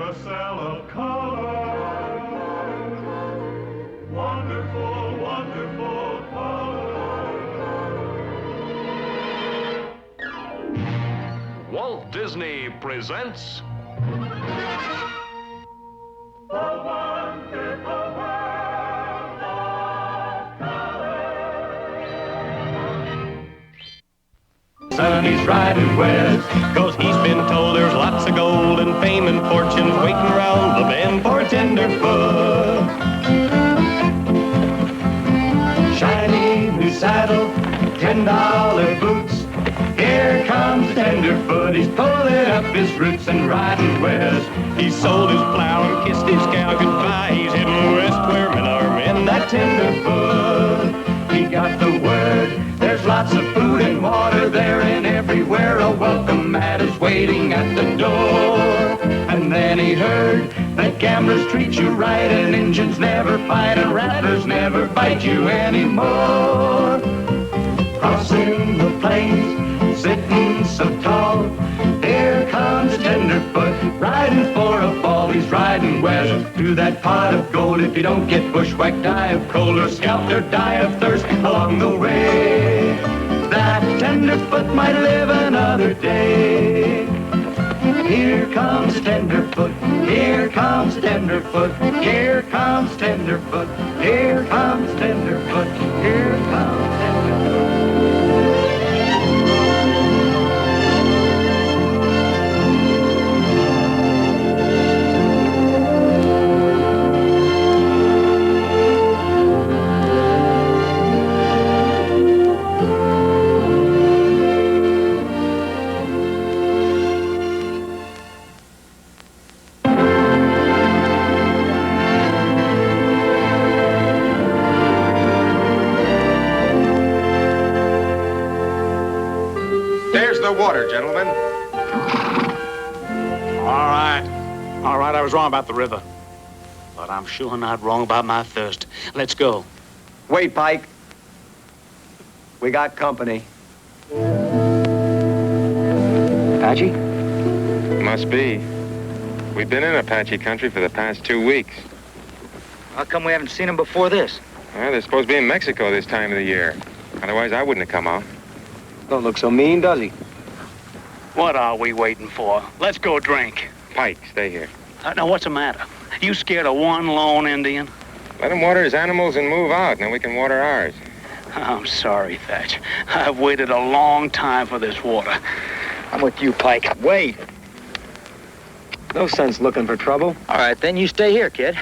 carousel of color. Wonderful, wonderful color. Walt Disney presents The wonderful world of color. Sonny's riding west, 'cause he's been told there's lots of gold and fame and fortunes waiting around the bend for Tenderfoot. Shiny new saddle, $10 boots. Here comes Tenderfoot, he's pulling up his roots and riding west. He sold his plow and kissed his cow goodbye. He's heading west where men are men, that Tenderfoot. He got the word, there's lots of food and water there, and everywhere a welcome mat is waiting at the door. And then he heard that gamblers treat you right, and Injuns never fight, and rattlers never bite you anymore. Crossing the plains, sitting so tall, here comes Tenderfoot, riding for a fall. He's riding west to that pot of gold. If you don't get bushwhacked, die of cold, or scalped, or die of thirst along the way, that Tenderfoot might live another day. Here comes Tenderfoot, here comes Tenderfoot, here comes Tenderfoot, here comes Tenderfoot, here comes Tenderfoot. The water, gentlemen. All right, I was wrong about the river. But I'm sure not wrong about my thirst. Let's go. Wait, Pike. We got company. Apache? Must be. We've been in Apache country for the past 2 weeks. How come we haven't seen them before this? Well, they're supposed to be in Mexico this time of the year. Otherwise, I wouldn't have come out. Don't look so mean, does he? What are we waiting for? Let's go drink. Pike, stay here. Now, what's the matter? You scared of one lone Indian? Let him water his animals and move out, and then we can water ours. I'm sorry, Thatch. I've waited a long time for this water. I'm with you, Pike. Wait. No sense looking for trouble. All right, then you stay here, kid.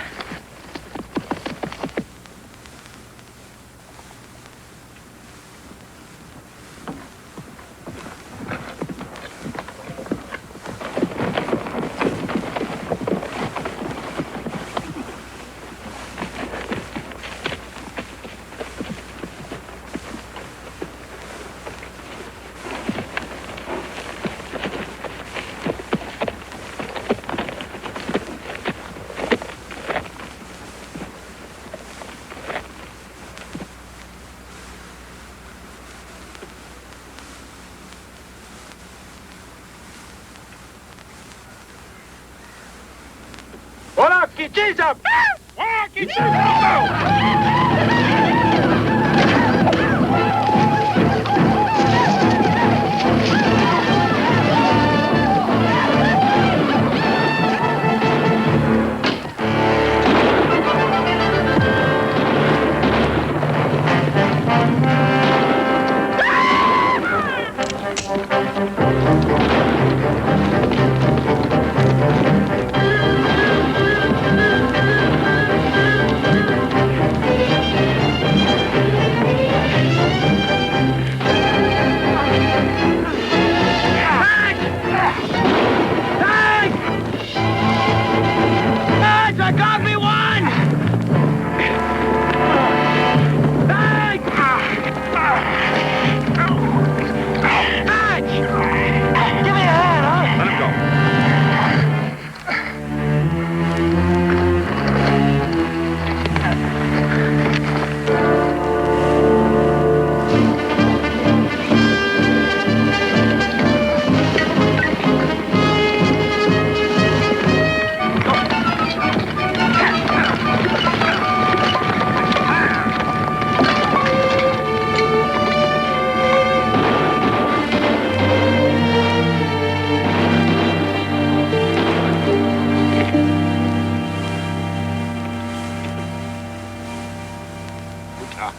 Doc.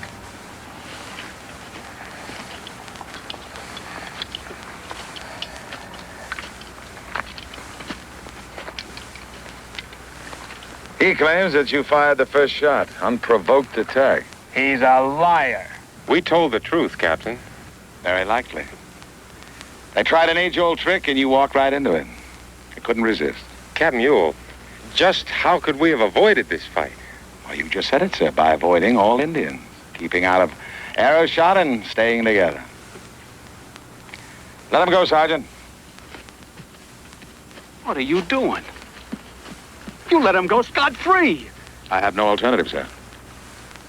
He claims that you fired the first shot. Unprovoked attack. He's a liar. We told the truth, Captain. Very likely. They tried an age-old trick and you walked right into it. You couldn't resist. Captain Ewell, just how could we have avoided this fight? Well, you just said it, sir, by avoiding all Indians. Keeping out of arrow shot and staying together. Let him go, Sergeant. What are you doing? You let him go scot-free. I have no alternative, sir.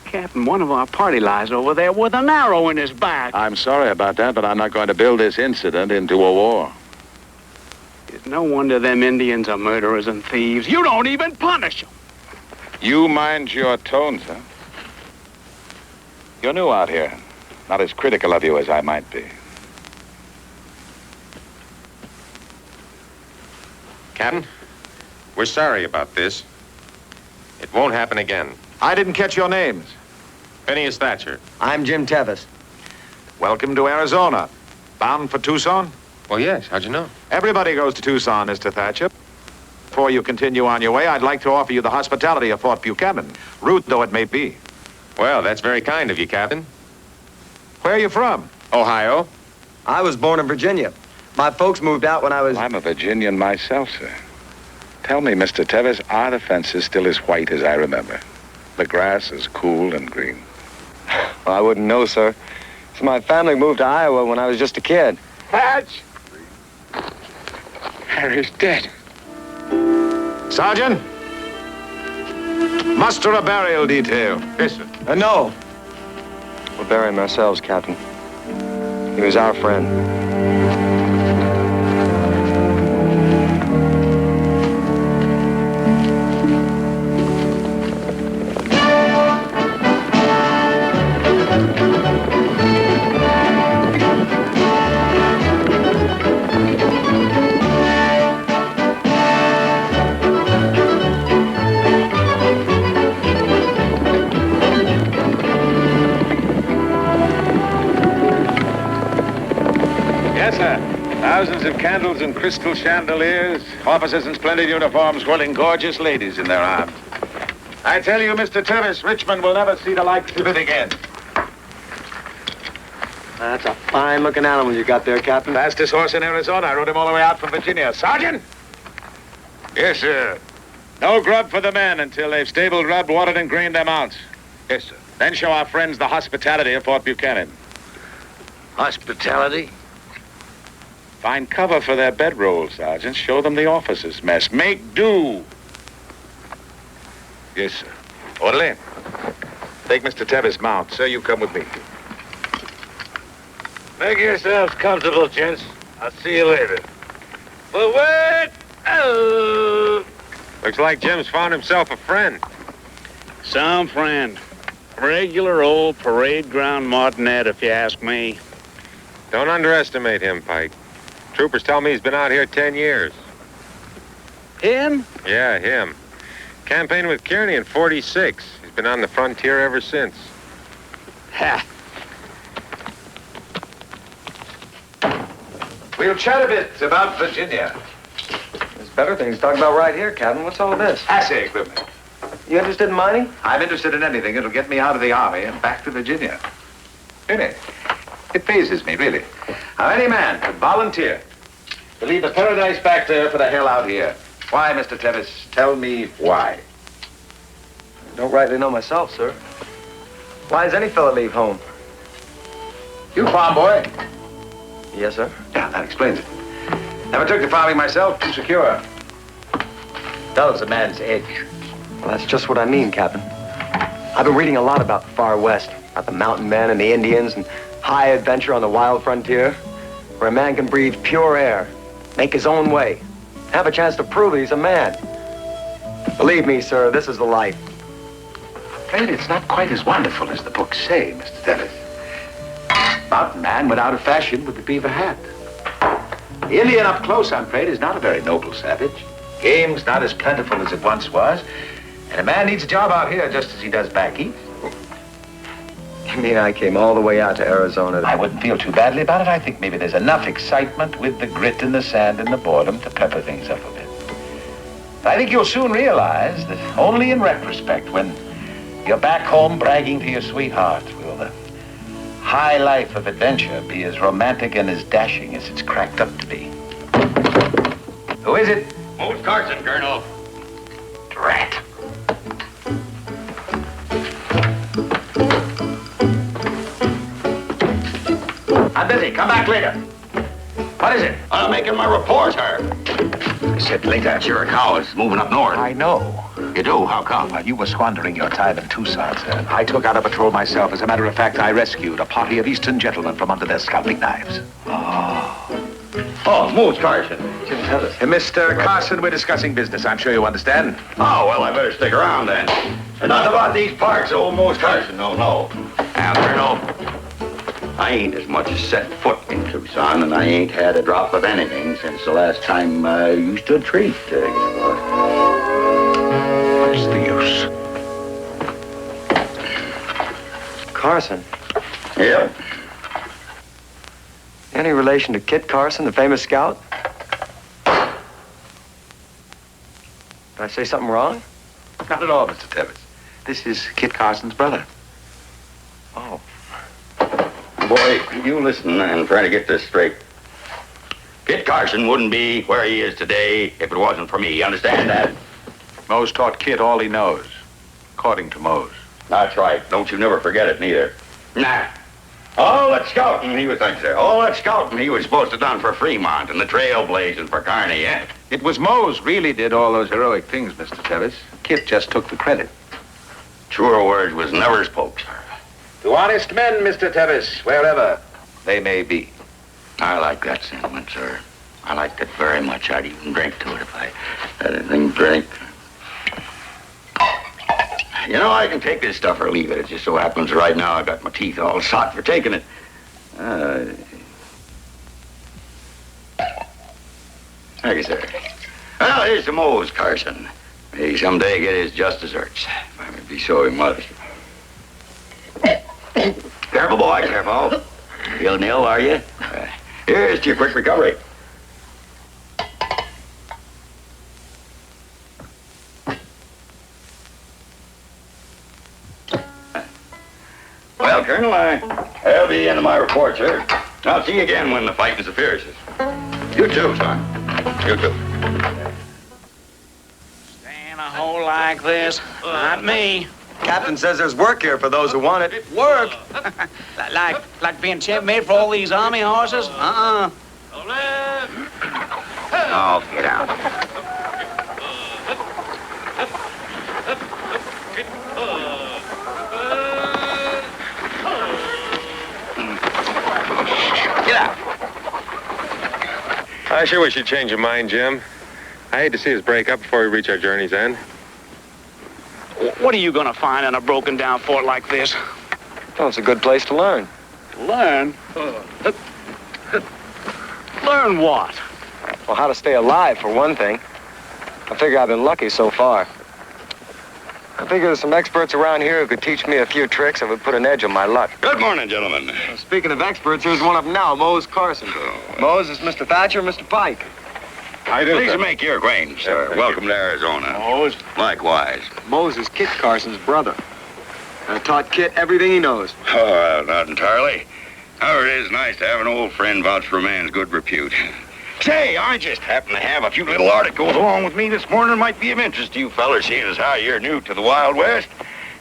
Captain, one of our party lies over there with an arrow in his back. I'm sorry about that, but I'm not going to build this incident into a war. It's no wonder them Indians are murderers and thieves. You don't even punish them. You mind your tone, sir. You're new out here. Not as critical of you as I might be. Captain, we're sorry about this. It won't happen again. I didn't catch your names. Phineas Thatcher. I'm Jim Tevis. Welcome to Arizona. Bound for Tucson? Well, yes. How'd you know? Everybody goes to Tucson, Mr. Thatcher. Before you continue on your way, I'd like to offer you the hospitality of Fort Buchanan, rude though it may be. Well, that's very kind of you, Captain. Where are you from? Ohio. I was born in Virginia. My folks moved out when I was... I'm a Virginian myself, sir. Tell me, Mr. Tevis, are the fences still as white as I remember? The grass is cool and green. Well, I wouldn't know, sir. So my family moved to Iowa when I was just a kid. Hatch! Harry's dead. Sergeant! Muster a burial detail. Yes, sir. No. We'll bury him ourselves, Captain. He was our friend. Thousands of candles and crystal chandeliers, officers in splendid uniforms holding gorgeous ladies in their arms. I tell you, Mr. Tevis, Richmond will never see the likes of it again. That's a fine-looking animal you got there, Captain. Fastest horse in Arizona. I rode him all the way out from Virginia. Sergeant? Yes, sir. No grub for the men until they've stabled, rubbed, watered, and greened their mounts. Yes, sir. Then show our friends the hospitality of Fort Buchanan. Hospitality? Find cover for their bedrolls, Sergeant. Show them the officers' mess. Make do. Yes, sir. Orderly, take Mr. Tevis' mount. Sir, you come with me. Make yourselves comfortable, gents. I'll see you later. Forward! Oh! Looks like Jim's found himself a friend. Some friend. Regular old parade ground martinet, if you ask me. Don't underestimate him, Pike. Troopers tell me he's been out here 10 years. Him? Yeah, him. Campaigned with Kearney in 46. He's been on the frontier ever since. Ha! We'll chat a bit about Virginia. There's better things to talk about right here, Captain. What's all this? Assay equipment. You interested in mining? I'm interested in anything that'll get me out of the Army and back to Virginia. Really? It phases me, really. How any man could volunteer to leave the paradise back there for the hell out here. Why, Mr. Tevis? Tell me why. Don't rightly know myself, sir. Why does any fella leave home? You farm boy? Yes, sir. Yeah, that explains it. Never took to farming myself. Too secure. Dulls a man's edge. Well, that's just what I mean, Captain. I've been reading a lot about the far west, about the mountain men and the Indians and high adventure on the wild frontier, where a man can breathe pure air, make his own way, have a chance to prove he's a man. Believe me, sir, this is the life. Afraid it's not quite as wonderful as the books say, Mr. Tevis. Mountain man went out of fashion with the beaver hat. The Indian up close, I'm afraid, is not a very noble savage. Game's not as plentiful as it once was, and a man needs a job out here just as he does back east. You mean I came all the way out to Arizona? I wouldn't feel too badly about it. I think maybe there's enough excitement with the grit and the sand and the boredom to pepper things up a bit. But I think you'll soon realize that only in retrospect, when you're back home bragging to your sweetheart, will the high life of adventure be as romantic and as dashing as it's cracked up to be. Who is it? Mose Carson, Colonel. Drat. I'm busy. Come back later. What is it? I'm making my report, sir. I said later. Chiricahua is moving up north. I know. You do? How come? Well, you were squandering your time in Tucson, sir. I took out a patrol myself. As a matter of fact, I rescued a party of Eastern gentlemen from under their scalping knives. Oh, Mose Carson. Jim Tevis. Mr. Carson, we're discussing business. I'm sure you understand. Oh, well, I better stick around then. And not about these parts, old Mose Carson. No. Now, Colonel, I ain't as much as set foot in Tucson, and I ain't had a drop of anything since the last time you stood treat. What's the use? Carson. Yep. Any relation to Kit Carson, the famous scout? Did I say something wrong? Not at all, Mr. Tevis. This is Kit Carson's brother. Oh. Boy, you listen and try to get this straight. Kit Carson wouldn't be where he is today if it wasn't for me. You understand that? Mose taught Kit all he knows, according to Mose. That's right. Don't you never forget it, neither. Nah. All that scouting he was, thanks, sir. All that scouting he was supposed to done for Fremont and the trailblazing for Kearney, yeah? It was Mose really did all those heroic things, Mr. Tevis. Kit just took the credit. Truer words was never spoke, sir. To honest men, Mr. Tevis, wherever they may be. I like that sentiment, sir. I liked it very much. I'd even drink to it if I had anything to drink. You know, I can take this stuff or leave it. It just so happens right now I got my teeth all shot for taking it. Thank you, sir. Well, here's to Mose Carson. May he someday get his just desserts, if I may be so much. Careful, boy, careful. Feeling ill, are you? Here's to your quick recovery. Well, Colonel, I'll be into my report, sir. I'll see you again when the fighting's the fiercest. You too, son. You too. Stay in a hole like this? Not me. Captain says there's work here for those who want it. Work? like being made for all these army horses? Oh, get out. Get out. I sure wish you'd change your mind, Jim. I hate to see us break up before we reach our journey's end. What are you gonna find in a broken down fort like this? Well, it's a good place to learn. Learn? Learn what? Well, how to stay alive, for one thing. I figure I've been lucky so far. I figure there's some experts around here who could teach me a few tricks that would put an edge on my luck. Good morning, gentlemen. Well, speaking of experts, here's one of them now, Mose Carson. Mose is Mr. Thatcher, Mr. Pike. How you doing, Pleased sir? to make your acquaintance, sir. Welcome to Arizona. Mose? Likewise. Mose is Kit Carson's brother. I taught Kit everything he knows. Oh, not entirely. However, it is nice to have an old friend vouch for a man's good repute. Say, I just happen to have a few little articles along with me this morning that might be of interest to you fellas, seeing as how you're new to the Wild West.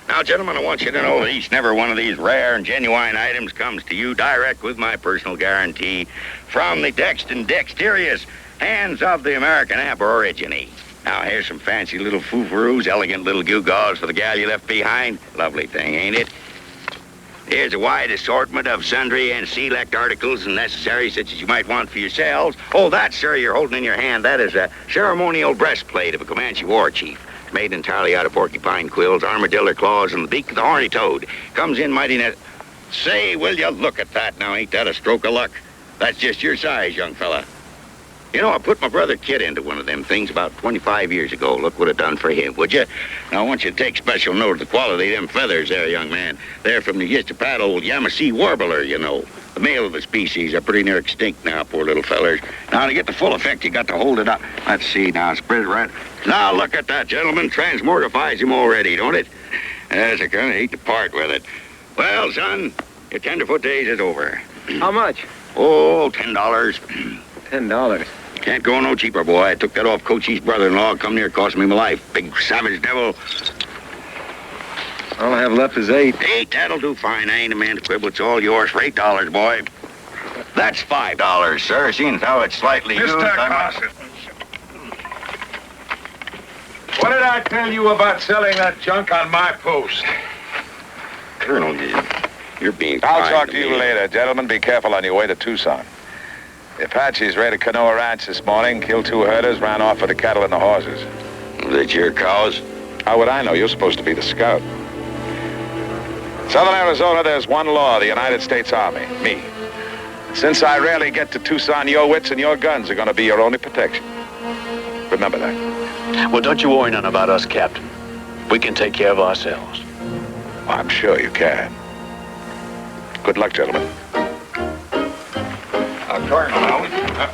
Now, gentlemen, I want you to know that each and every one of these rare and genuine items comes to you direct with my personal guarantee from the dexterous hands of the American aborigine. Now, here's some fancy little foo-fooroos, elegant little gewgaws for the gal you left behind. Lovely thing, ain't it? Here's a wide assortment of sundry and select articles and necessaries such as you might want for yourselves. Oh, that, sir, you're holding in your hand, that is a ceremonial breastplate of a Comanche war chief. Made entirely out of porcupine quills, armadillo claws, and the beak of the horny toad. Comes in mighty net. Say, will you look at that now? Ain't that a stroke of luck? That's just your size, young fella. You know, I put my brother Kit into one of them things about 25 years ago. Look what it done for him, would you? Now, I want you to take special note of the quality of them feathers there, young man. They're from the used to Pratt old Yamasee warbler, you know. The male of the species are pretty near extinct now, poor little fellers. Now, to get the full effect, you got to hold it up. Let's see now, spread it right. Now, look at that, gentlemen. Transmortifies him already, don't it? Yes, I kind of hate to part with it. Well, son, your Tenderfoot days is over. How much? Oh, $10. $10. Can't go no cheaper, boy. I took that off Coachy's brother-in-law. Come near cost me my life. Big savage devil. All I have left is 8. 8, that'll do fine. I ain't a man to quibble. It's all yours for $8, boy. That's $5, sir. Seeing as how it's slightly used, Mr. Carson. What did I tell you about selling that junk on my post? Colonel, you're being I'll kind talk to me. you later. Gentlemen, be careful on your way to Tucson. The Apaches raided Canoa Ranch this morning, killed 2 herders, ran off with the cattle and the horses. That's your cows? How would I know? You're supposed to be the scout. Southern Arizona, there's one law, the United States Army, me. Since I rarely get to Tucson, your wits and your guns are going to be your only protection. Remember that. Well, don't you worry none about us, Captain. We can take care of ourselves. I'm sure you can. Good luck, gentlemen. Colonel,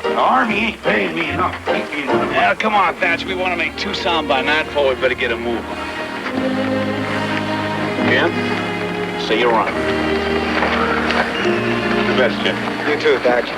the Army ain't paying me enough. Yeah, come on, Thatch. We want to make Tucson by nightfall. We better get a move on. Jim, see you around. The best, Jim. You too, Thatch.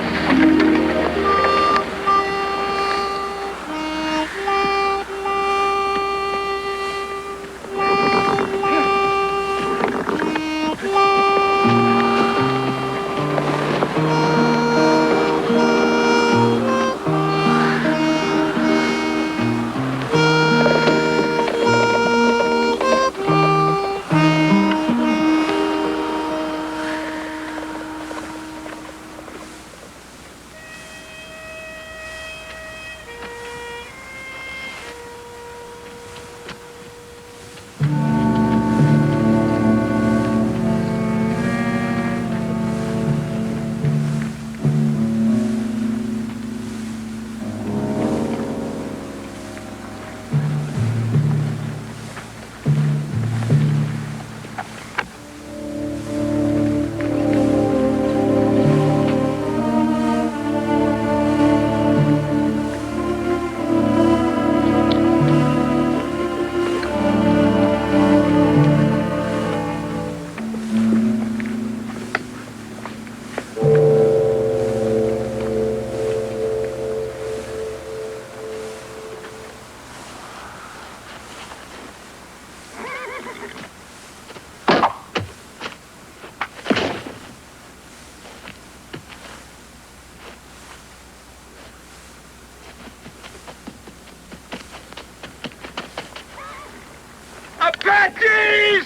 Apaches!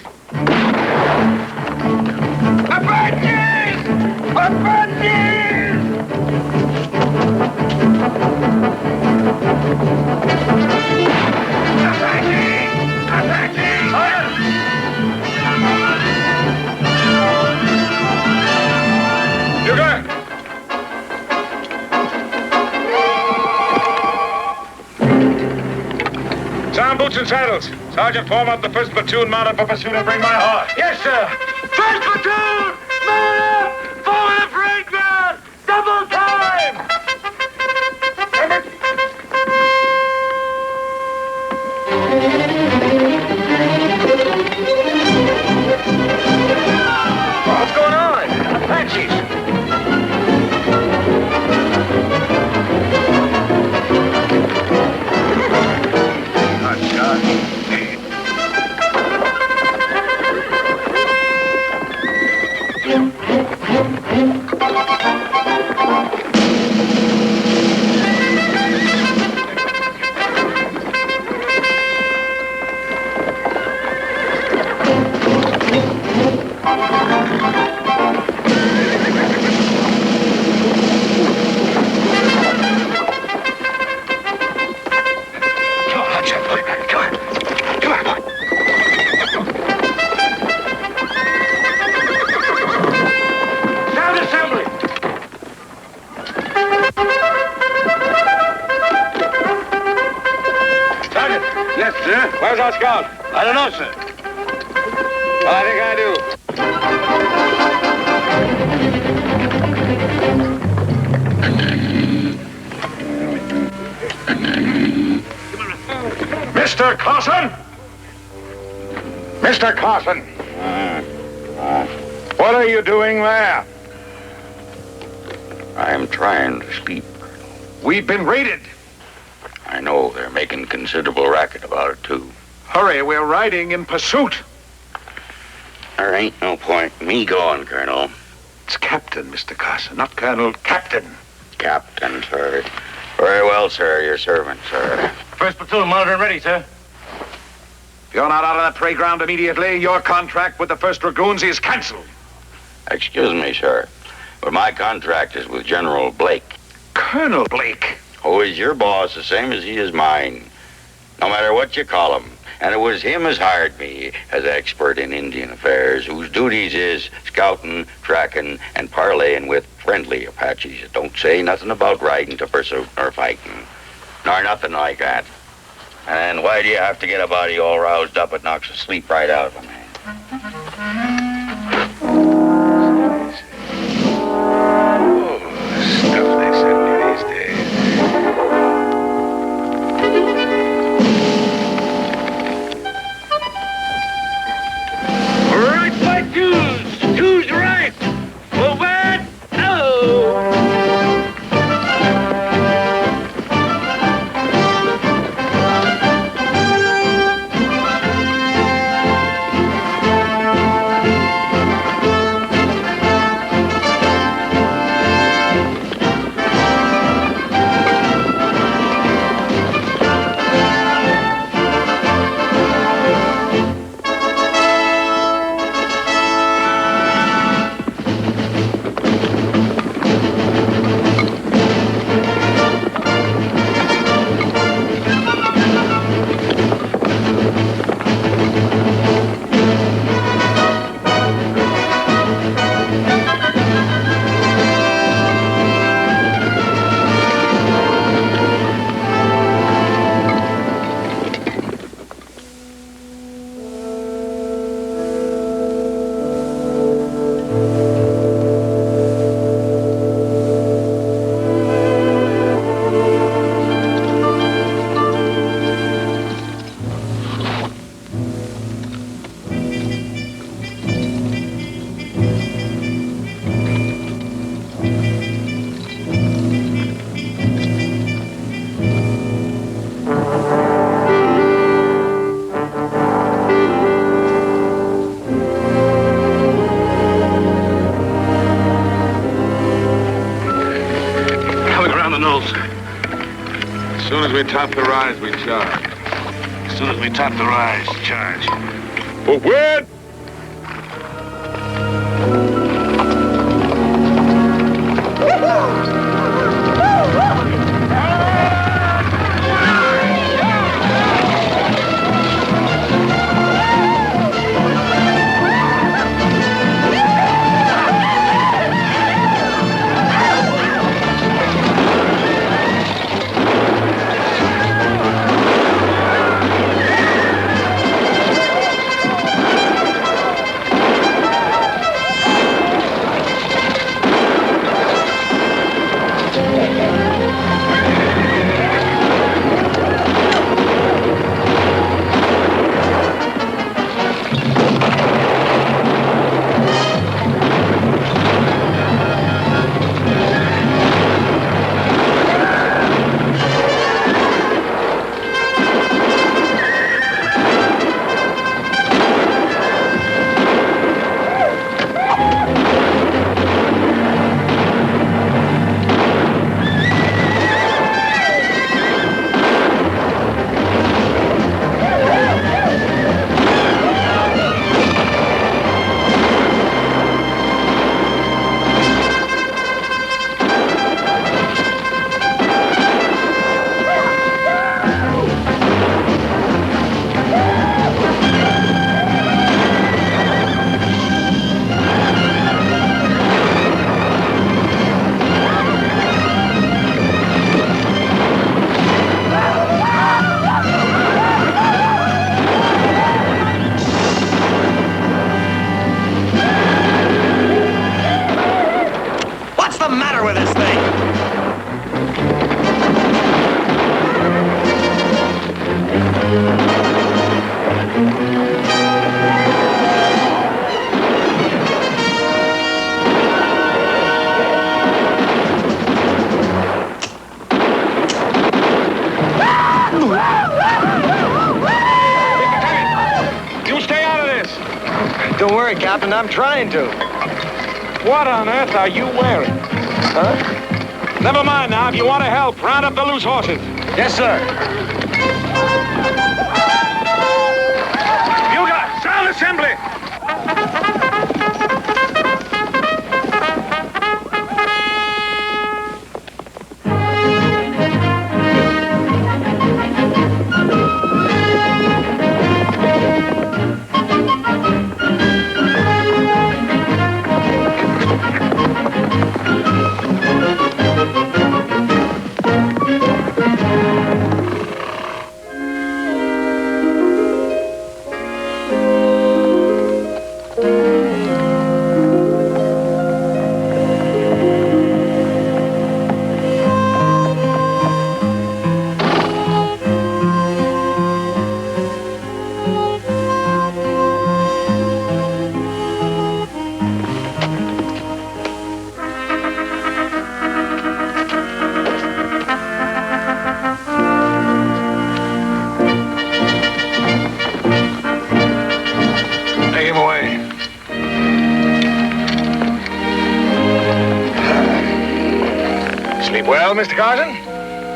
Apaches! Apaches! Apaches! Apaches! You good? Sound boots and saddles. Sergeant, form up the first platoon mounted for pursuit and bring my horse. Yes, sir. First platoon, mount up! Forward the parade ground! Double time! What's going on? Apaches. No, sir. Well, I think I do. Mr. Carson? Mr. Carson? What are you doing there? I'm trying to sleep. We've been raided. I know they're making considerable racket about it, too. Hurry, we're riding in pursuit. There ain't no point in me going, Colonel. It's Captain, Mr. Carson, not Colonel. Captain. Captain, sir. Very well, sir. Your servant, sir. First platoon monitor ready, sir. If you're not out of that parade ground immediately, your contract with the 1st Dragoons is canceled. Excuse me, sir, but my contract is with General Blake. Colonel Blake? Who is your boss the same as he is mine. No matter what you call him. And it was him as hired me as expert in Indian affairs, whose duties is scouting, tracking, and parleying with friendly Apaches. Don't say nothing about riding to pursuit or fighting, nor nothing like that. And why do you have to get a body all roused up? It knocks the sleep right out of a man. Stuff they send me these days. Right by twos. Twos right. Forward. Oh. As soon as we top the rise, we charge. As soon as we top the rise, charge. Forward! this. Don't worry, Captain. I'm trying to. What on earth are you wearing? Huh? Never mind now. If you want to help, round up the loose horses. Yes, sir. You got sound assembly. Well, Mr. Carson?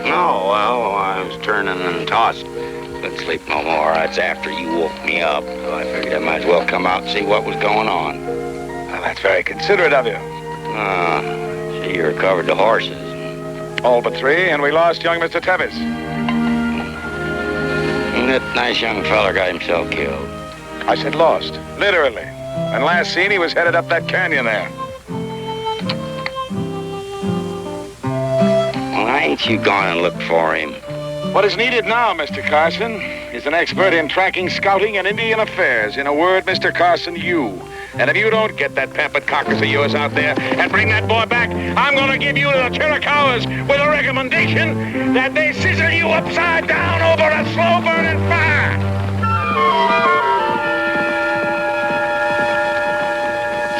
No, well, I was turning and tossed. Couldn't sleep no more. That's after you woke me up. So I figured I might as well come out and see what was going on. Well, that's very considerate of you. See, you recovered the horses. All but 3, and we lost young Mr. Tevis. And that nice young feller got himself killed. I said lost, literally. And last seen, he was headed up that canyon there. Why ain't you gone and looked for him? What is needed now, Mr. Carson, is an expert in tracking, scouting, and Indian affairs. In a word, Mr. Carson, you. And if you don't get that pampered carcass of yours out there and bring that boy back, I'm going to give you to the Chiricahuas with a recommendation that they sizzle you upside down over a slow-burning fire.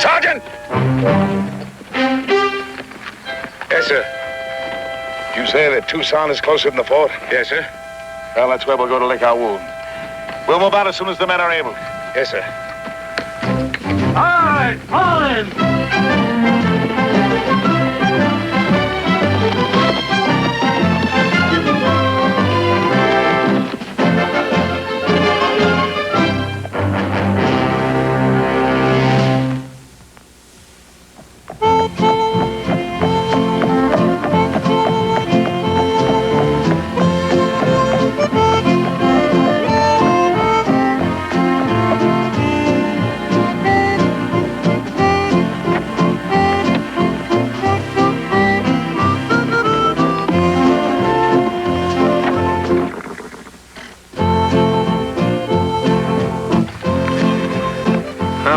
Sergeant! Yes, sir. You say that Tucson is closer than the fort? Yes, sir. Well, that's where we'll go to lick our wound. We'll move out as soon as the men are able. Yes, sir. All right, fall in.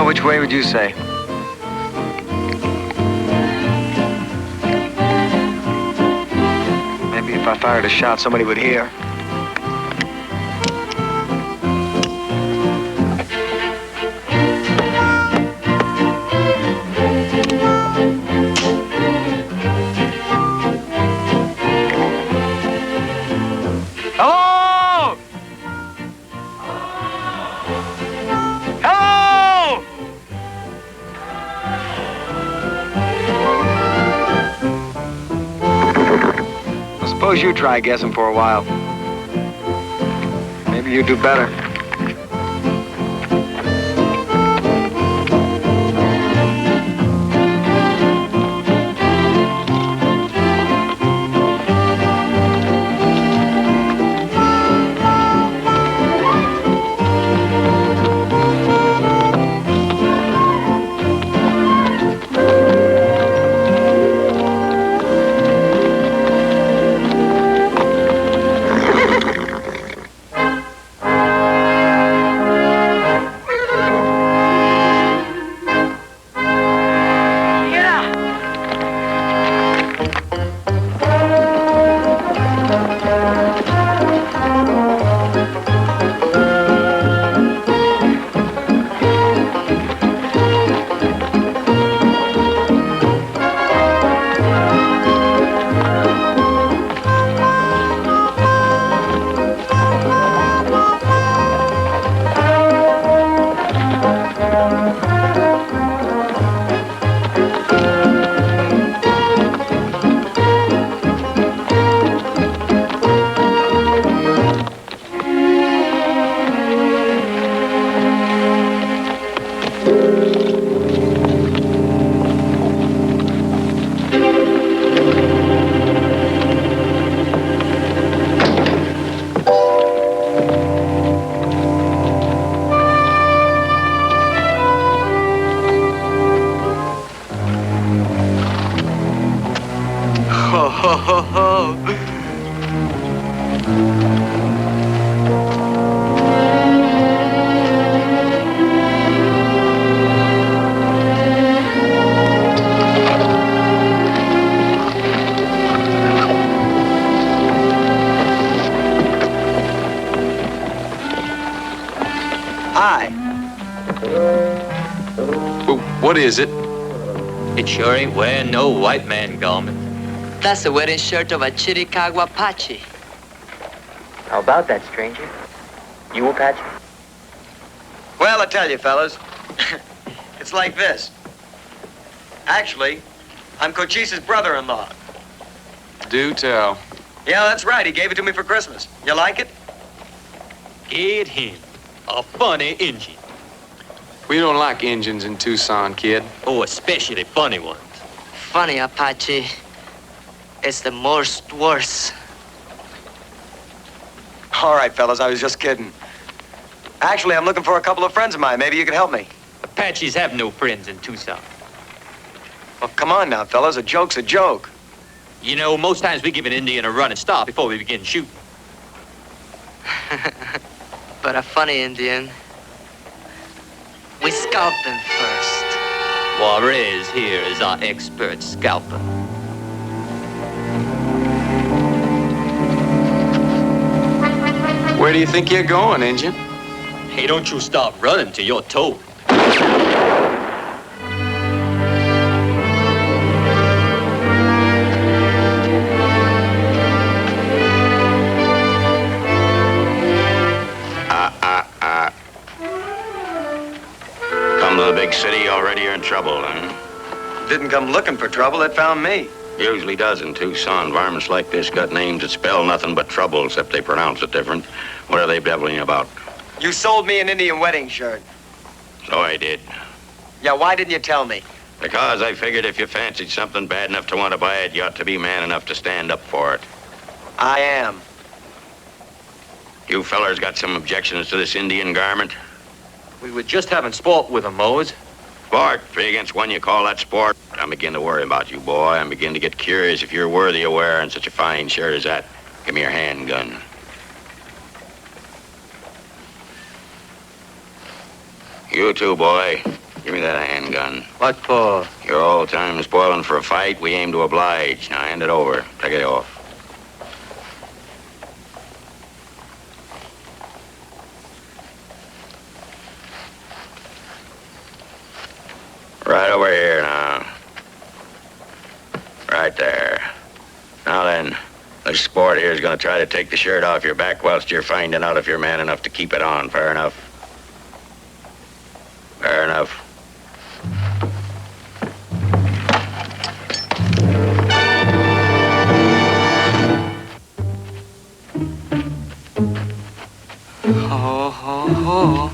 Which way would you say? Maybe if I fired a shot, somebody would hear. Suppose you try guessing for a while. Maybe you do better. Well, what is it? It sure ain't wearing no white man garment. That's the wedding shirt of a Chiricahua Apache. How about that, stranger? You Apache? Well, I tell you, fellas, it's like this. Actually, I'm Cochise's brother-in-law. Do tell. Yeah, that's right. He gave it to me for Christmas. You like it? Get him. A funny Injun. We don't like Injuns in Tucson, kid. Oh, especially funny ones. Funny Apache. It's the most worst. All right, fellas, I was just kidding. Actually, I'm looking for a couple of friends of mine. Maybe you could help me. Apaches have no friends in Tucson. Well, come on now, fellas. A joke's a joke. You know, most times we give an Indian a running start before we begin shooting. But a funny Indian. We scalp them first. Juarez here is our expert scalper. Where do you think you're going, Injun? Hey, don't you start running till you're told. Come to the big city, already you're in trouble, huh? Didn't come looking for trouble. It found me. Usually does in Tucson. Environments like this got names that spell nothing but trouble, except they pronounce it different. What are they babbling about? You sold me an Indian wedding shirt. So I did. Yeah, why didn't you tell me? Because I figured if you fancied something bad enough to want to buy it, you ought to be man enough to stand up for it. I am. You fellers got some objections to this Indian garment? We were just having sport with them, Mose. Sport? 3 against 1, you call that sport? I'm beginning to worry about you, boy. I'm beginning to get curious if you're worthy of wearing such a fine shirt as that. Give me your handgun. You too, boy. Give me that handgun. What for? Your old time spoiling for a fight. We aim to oblige. Now hand it over. Take it off. Right over here now. Right there. Now then, this sport here is going to try to take the shirt off your back whilst you're finding out if you're man enough to keep it on. Fair enough? Fair enough. Ho, ho, ho.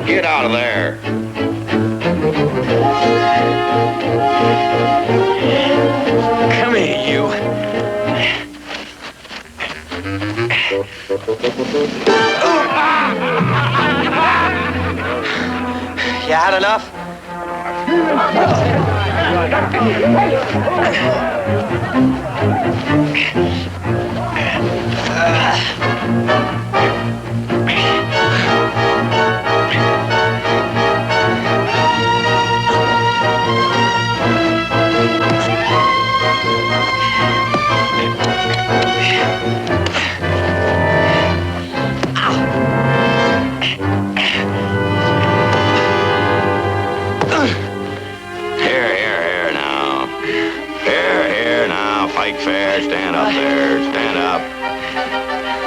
Get out of there. Come here, you. You had enough? Pike fare. Stand up there. Stand up.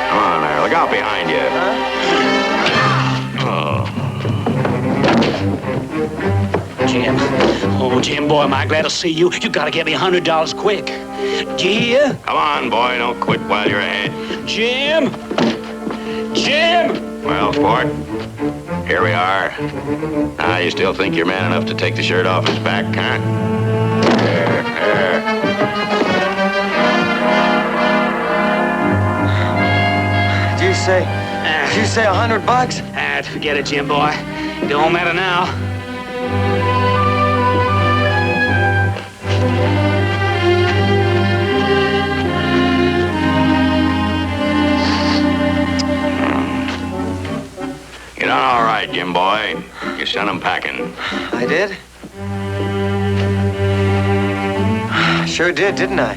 Come on there. Look out behind you. Jim. Oh, Jim, boy, am I glad to see you. You gotta get me $100 quick. Yeah? Come on, boy. Don't quit while you're ahead. Jim! Jim! Well, sport, here we are. Now, you still think you're man enough to take the shirt off his back, huh? There. Did you say $100? Forget it, Jim, boy. Don't matter now. You done all right, Jim boy. You sent him packing. I did? Sure did, didn't I?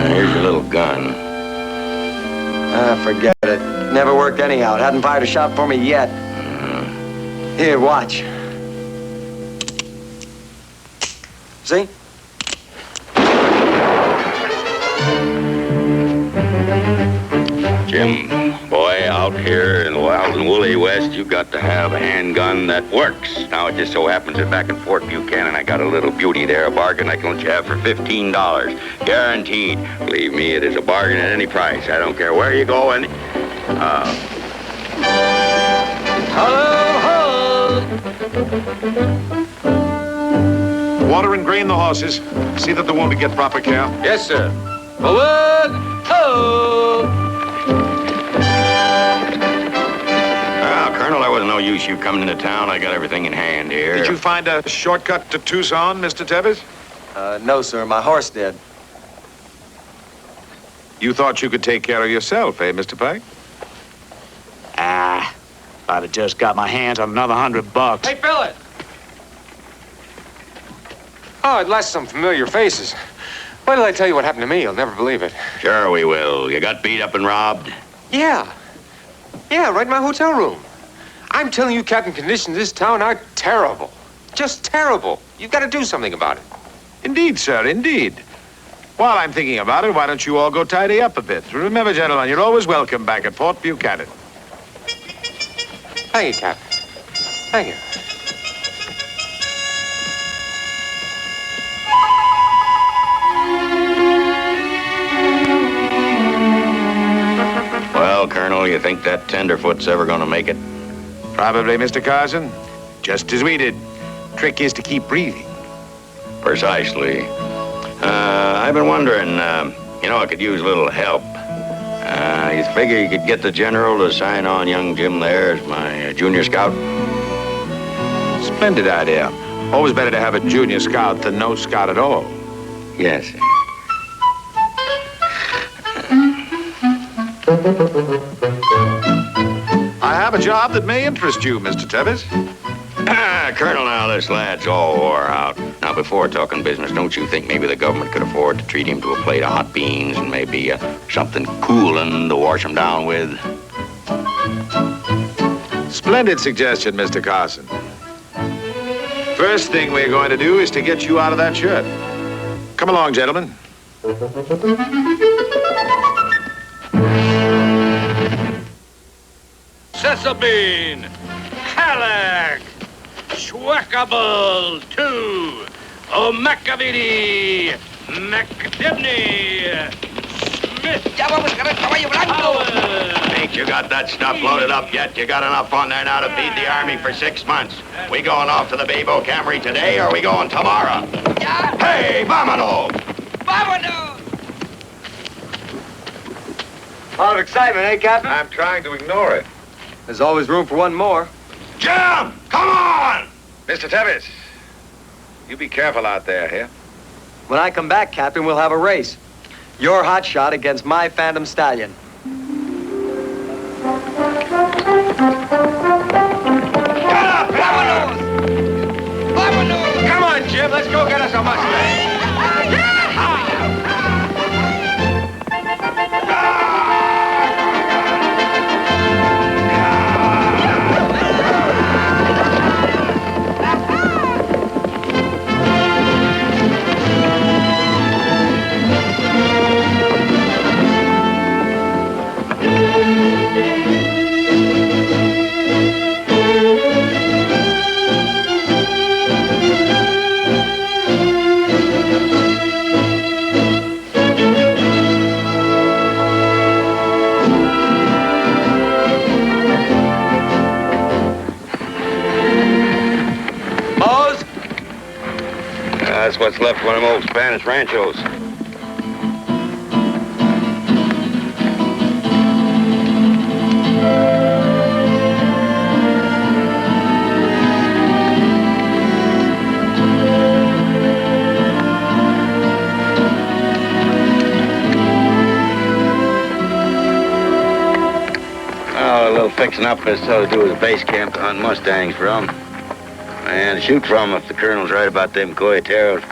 Here's your little gun. Forget it. Never worked anyhow. It hadn't fired a shot for me yet. Here, watch. See? Jim, boy, out here in the wild and woolly West, you got to have a handgun that works. Now, it just so happens that back in Fort Buchanan, I got a little beauty there, a bargain I can let you have for $15. Guaranteed. Believe me, it is a bargain at any price. I don't care where you go and... Water and grain the horses. See that the wounded get proper care. Yes, sir. Forward! Ho! Well, Colonel, there was no use you coming into town. I got everything in hand here. Did you find a shortcut to Tucson, Mr. Tevis? No, sir. My horse did. You thought you could take care of yourself, eh, Mr. Pike? If I'd have just got my hands on another $100. Hey, Philip! Oh, at last some familiar faces. Wait till I tell you what happened to me. You'll never believe it. Sure we will. You got beat up and robbed? Yeah. Yeah, right in my hotel room. I'm telling you, Captain, conditions in this town are terrible. Just terrible. You've got to do something about it. Indeed, sir, indeed. While I'm thinking about it, why don't you all go tidy up a bit? Remember, gentlemen, you're always welcome back at Fort Buchanan. Thank you, Captain. Thank you. Well, Colonel, you think that Tenderfoot's ever gonna make it? Probably, Mr. Carson. Just as we did. Trick is to keep breathing. Precisely. I've been wondering, you know, I could use a little help. You figure you could get the general to sign on young Jim there as my junior scout? Splendid idea. Always better to have a junior scout than no scout at all. Yes. I have a job that may interest you, Mr. Tevis. Colonel, now this lad's all wore out. Now, before talking business, don't you think maybe the government could afford to treat him to a plate of hot beans and maybe something cooling to wash him down with? Splendid suggestion, Mr. Carson. First thing we're going to do is to get you out of that shirt. Come along, gentlemen. Sesabine, Halleck, Schwackable, 2, O'Macavity, McDibney, Smith, Think you got that stuff loaded up yet? You got enough on there now to feed the Army for 6 months. We going off to the Babo Camry today, or are we going tomorrow? Yeah. Hey, vámonos! Vámonos! A lot of excitement, eh, Captain? I'm trying to ignore it. There's always room for one more. Jim, come on! Mr. Tevis, you be careful out there, here. When I come back, Captain, we'll have a race. Your hot shot against my Phantom Stallion. Get up! Vámonos! Vámonos! Come on, Jim. Let's go get us a Mustang. what's left of one of them old Spanish ranchos. Oh, a little fixing up this so to do with a base camp to hunt mustangs from. And shoot from if the colonel's right about them coyoteros.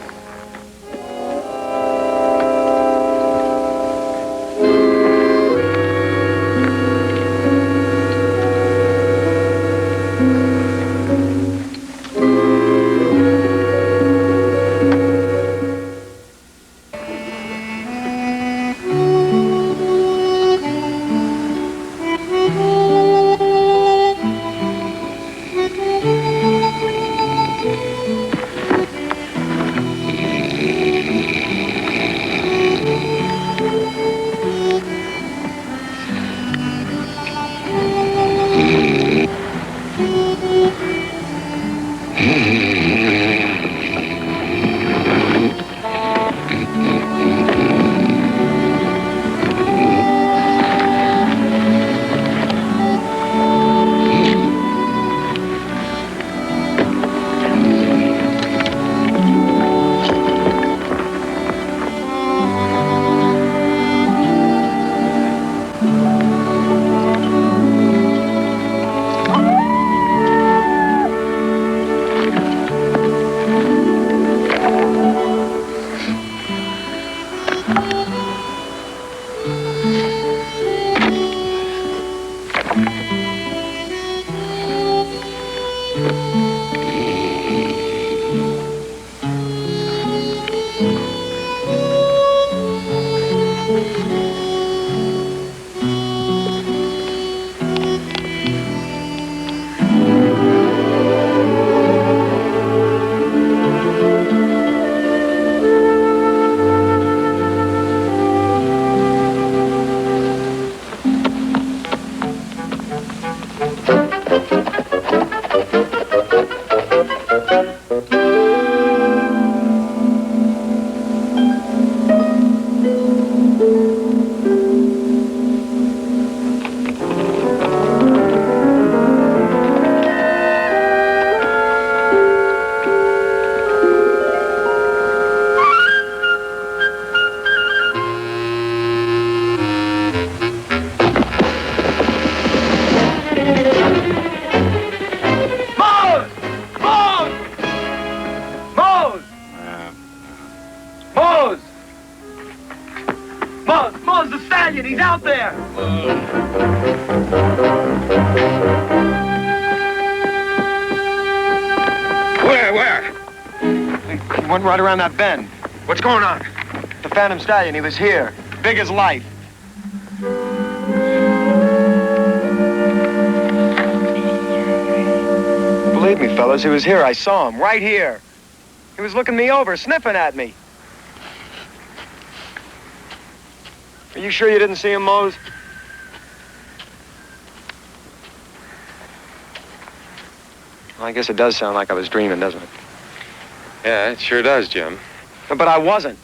Right around that bend. What's going on? The Phantom Stallion, he was here. Big as life. Believe me, fellas, he was here. I saw him, right here. He was looking me over, sniffing at me. Are you sure you didn't see him, Mose? Well, I guess it does sound like I was dreaming, doesn't it? Yeah, it sure does, Jim. But I wasn't.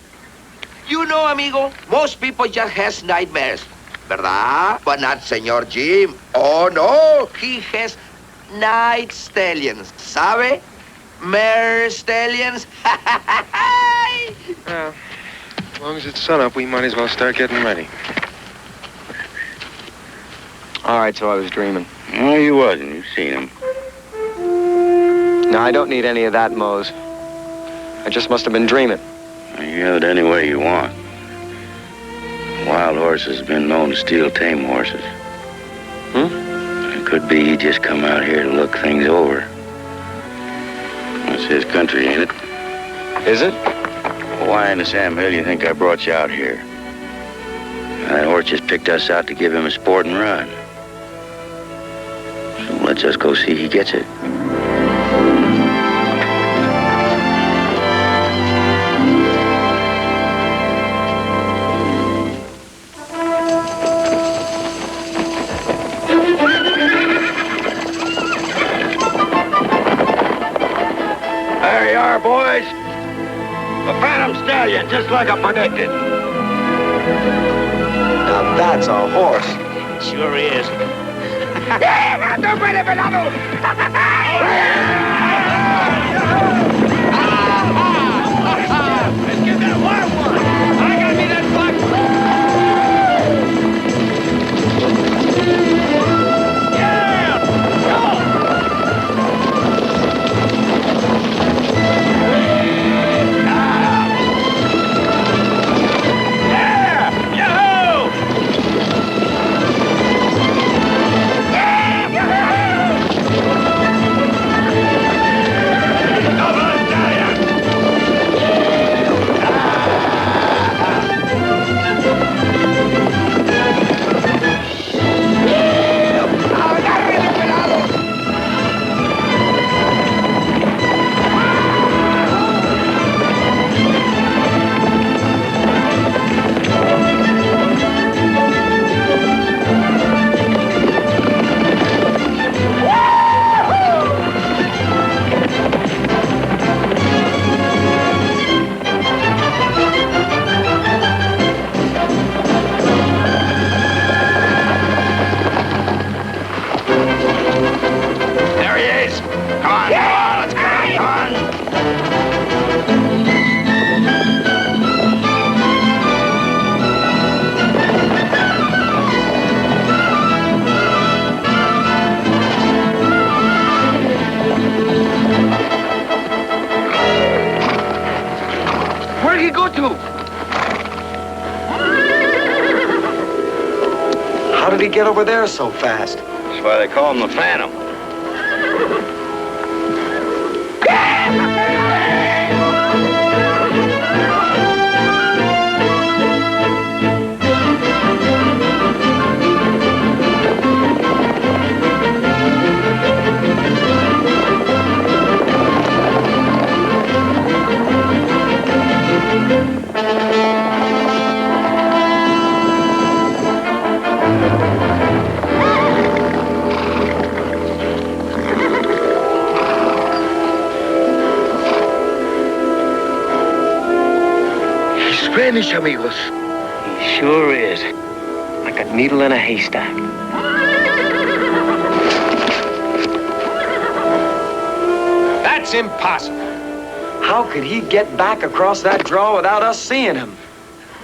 You know, amigo, most people just has nightmares, ¿verdad? But not Senor Jim. Oh, no, he has night stallions, ¿sabe? Mare stallions. Well, as long as it's sunup, we might as well start getting ready. All right, so I was dreaming. No, you wasn't. You've seen him. No, I don't need any of that, Mose. I just must have been dreaming. You have it any way you want. Wild horses have been known to steal tame horses. It could be he just come out here to look things over. It's his country, ain't it? Is it? Why in the Sam Hill you think I brought you out here? That horse just picked us out to give him a sporting run. So let's just go see he gets it. just like I predicted. Now that's a horse. Sure is. Let's get that wild one. I gotta be that black. Yeah! Go! Yeah! Yahoo! Where'd he go to? How did he get over there so fast? That's why they call him the Phantom. Spanish, amigos. He sure is. Like a needle in a haystack. That's impossible. How could he get back across that draw without us seeing him?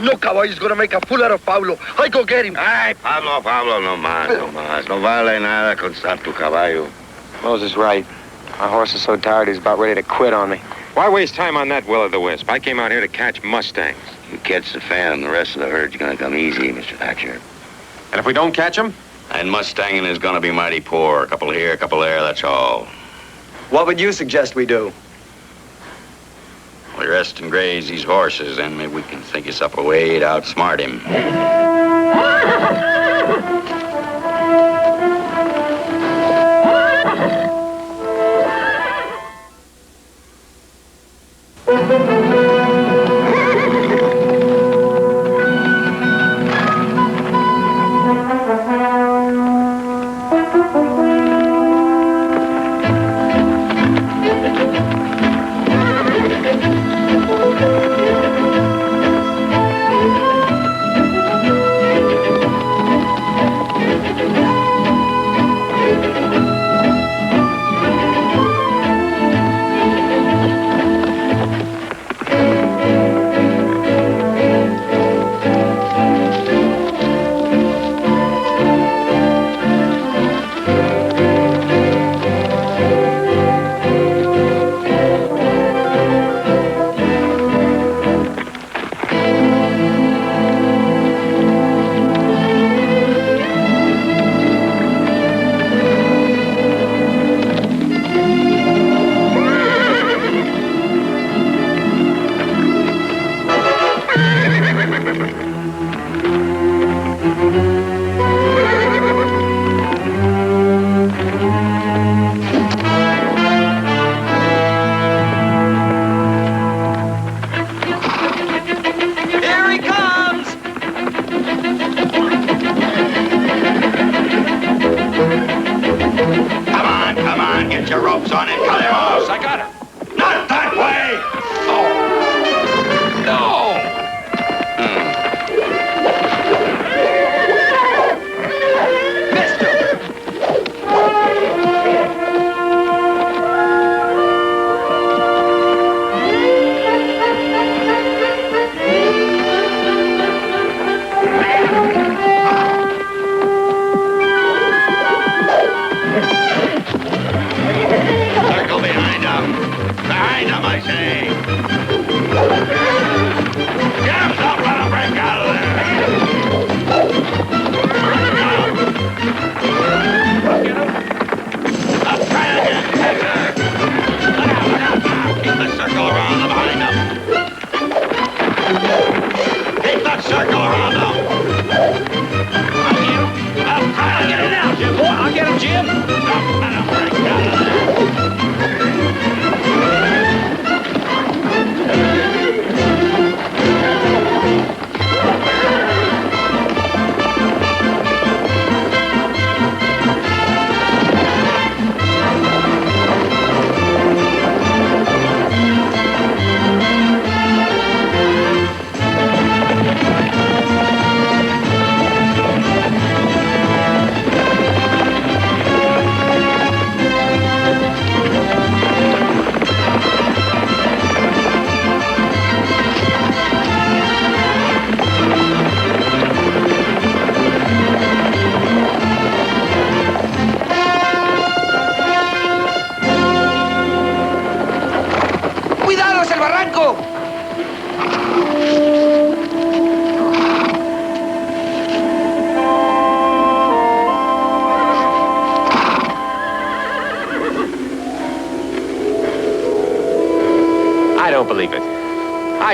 No caballo's gonna make a fool out of Pablo. I go get him. Ay, Pablo, no más, no más. No vale nada constar tu caballo. Mose is right. My horse is so tired he's about ready to quit on me. Why waste time on that will-o'-the-wisp? I came out here to catch mustangs. You catch the Phantom, the rest of the herd's gonna come easy, Mr. Thatcher. And if we don't catch them? And mustanging is gonna be mighty poor. A couple here, a couple there, that's all. What would you suggest we do? We rest and graze these horses, then maybe we can think us up a way to outsmart him.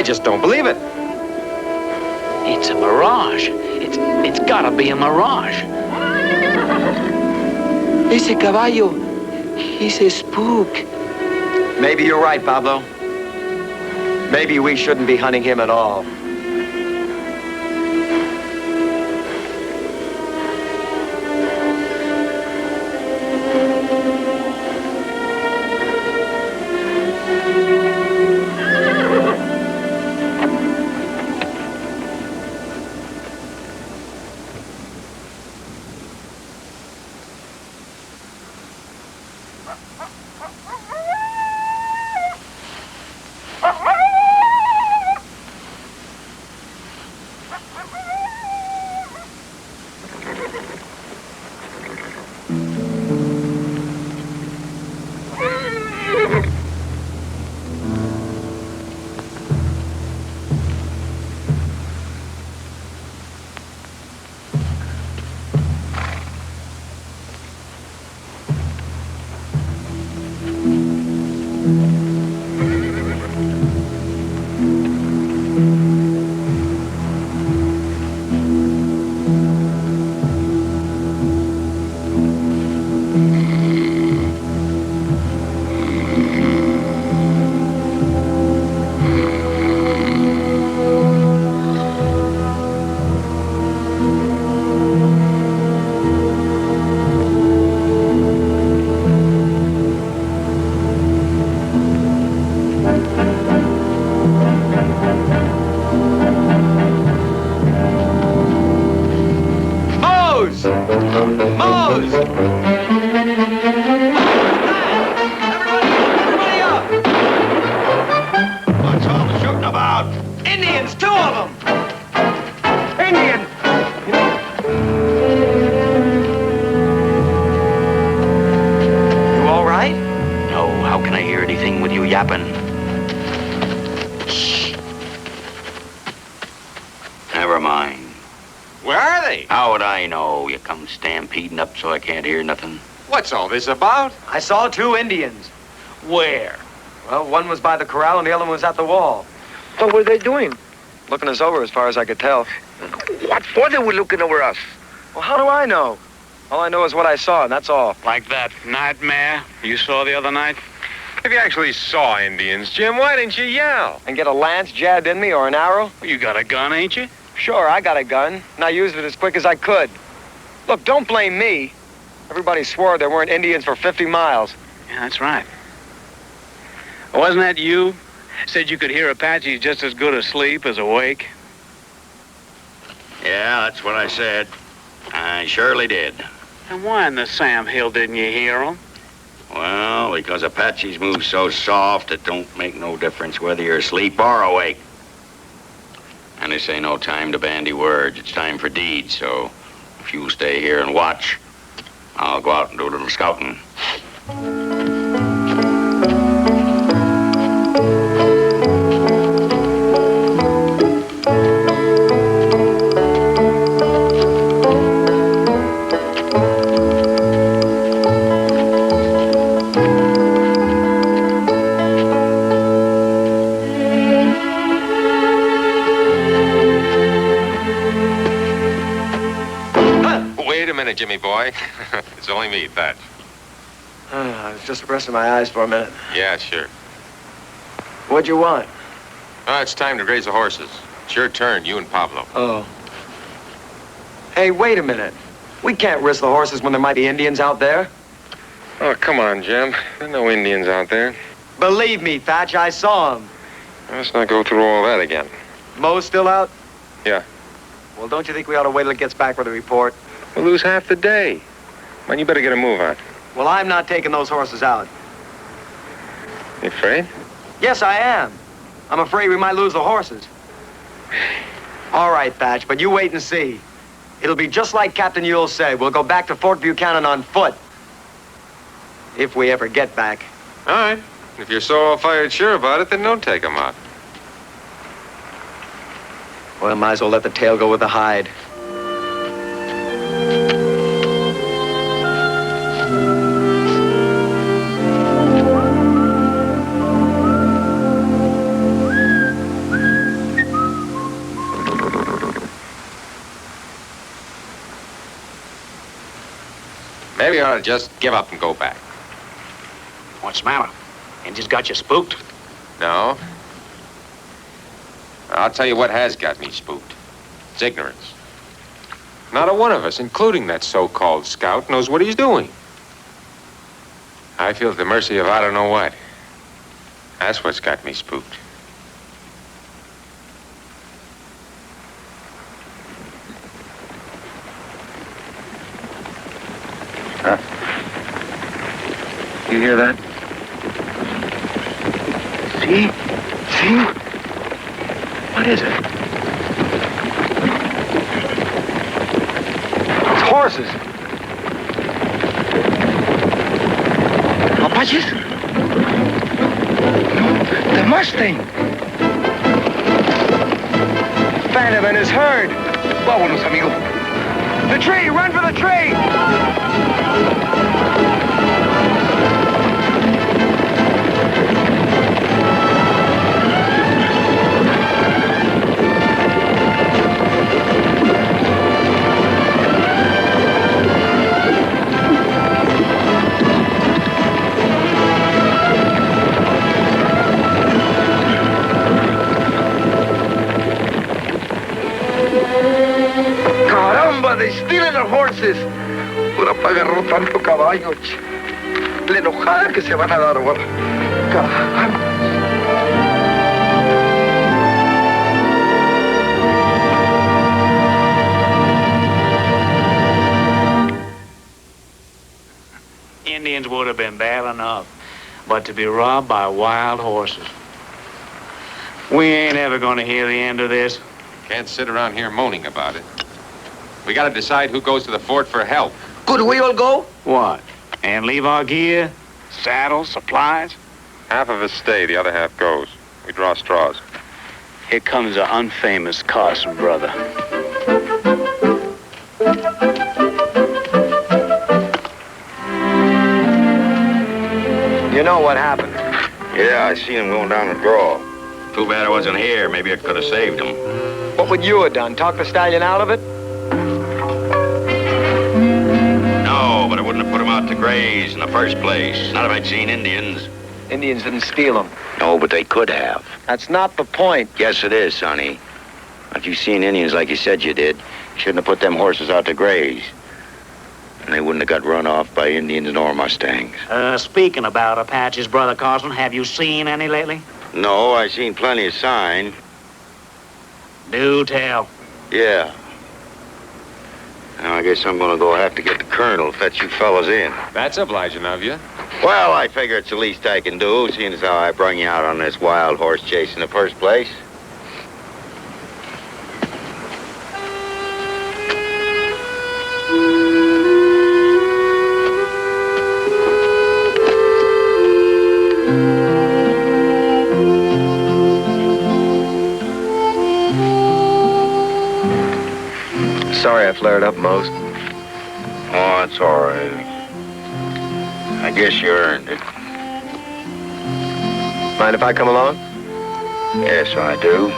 I just don't believe it. It's a mirage. It's gotta be a mirage. Ese caballo, he's a spook. Maybe you're right, Pablo. Maybe we shouldn't be hunting him at all. Stampeding up so I can't hear nothing. What's all this about? I saw 2 Indians. Where? Well, one was by the corral and the other one was at the wall. What were they doing? Looking us over as far as I could tell. What for they were looking over us? Well, how do I know? All I know is what I saw, and that's all. Like that nightmare you saw the other night? If you actually saw Indians, Jim, why didn't you yell? And get a lance jabbed in me or an arrow? You got a gun, ain't you? Sure, I got a gun, and I used it as quick as I could. Look, don't blame me. Everybody swore there weren't Indians for 50 miles. Yeah, that's right. Wasn't that you? Said you could hear Apaches just as good asleep as awake? Yeah, that's what I said. I surely did. And why in the Sam Hill didn't you hear them? Well, because Apaches move so soft, it don't make no difference whether you're asleep or awake. And this ain't no time to bandy words. It's time for deeds, so if you'll stay here and watch, I'll go out and do a little scouting. Jimmy boy. It's only me, Thatch. I was just resting my eyes for a minute. Yeah, sure. What'd you want? Oh, it's time to graze the horses. It's your turn, you and Pablo. Oh. Hey, wait a minute. We can't risk the horses when there might be Indians out there. Oh, come on, Jim. There are no Indians out there. Believe me, Thatch, I saw them. Let's not go through all that again. Mo's still out? Yeah. Well, don't you think we ought to wait till it gets back with a report? We'll lose half the day. Man, you better get a move on. Well, I'm not taking those horses out. You afraid? Yes, I am. I'm afraid we might lose the horses. All right, Thatch, but you wait and see. It'll be just like Captain Ewell said. We'll go back to Fort Buchanan on foot. If we ever get back. All right. If you're so all-fired sure about it, then don't take them out. Well, might as well let the tail go with the hide. Maybe you ought to just give up and go back. What's the matter? Indians got you spooked? No. I'll tell you what has got me spooked. It's ignorance. Not a one of us, including that so-called scout, knows what he's doing. I feel at the mercy of I don't know what. That's what's got me spooked. Huh? You hear that? See? See? What is it? It's horses. Apaches? No, the Mustang. Phantom and his herd. Vámonos, amigo. The tree! Run for the tree! Caramba, they stealing our horses. Pura agarró tanto caballo. La enojada que se van a dar ahora. Caramba. Indians would have been bad enough, but to be robbed by wild horses. We ain't ever gonna hear the end of this. Can't sit around here moaning about it. We gotta decide who goes to the fort for help. Could we all go? What? And leave our gear? Saddles, supplies? Half of us stay, the other half goes. We draw straws. Here comes the unfamous Carson brother. You know what happened? Yeah, I seen him going down the draw. Too bad I wasn't here. Maybe I could have saved him. What would you have done? Talk the stallion out of it? No, but I wouldn't have put him out to graze in the first place. Not if I'd seen Indians. Indians didn't steal them. No, but they could have. That's not the point. Yes, it is, Sonny. If you seen Indians like you said you did, you shouldn't have put them horses out to graze. And they wouldn't have got run off by Indians nor Mustangs. Speaking about Apaches, Brother Carson, have you seen any lately? No, I seen plenty of sign. Do tell. Yeah. Now, I guess I'm gonna go have to get the colonel, fetch you fellas in. That's obliging of you. Well, I figure it's the least I can do, seeing as how I brung you out on this wild horse chase in the first place. Sorry I flared up, Mose. Oh, it's all right. I guess you earned it. Mind if I come along? Yes, I do.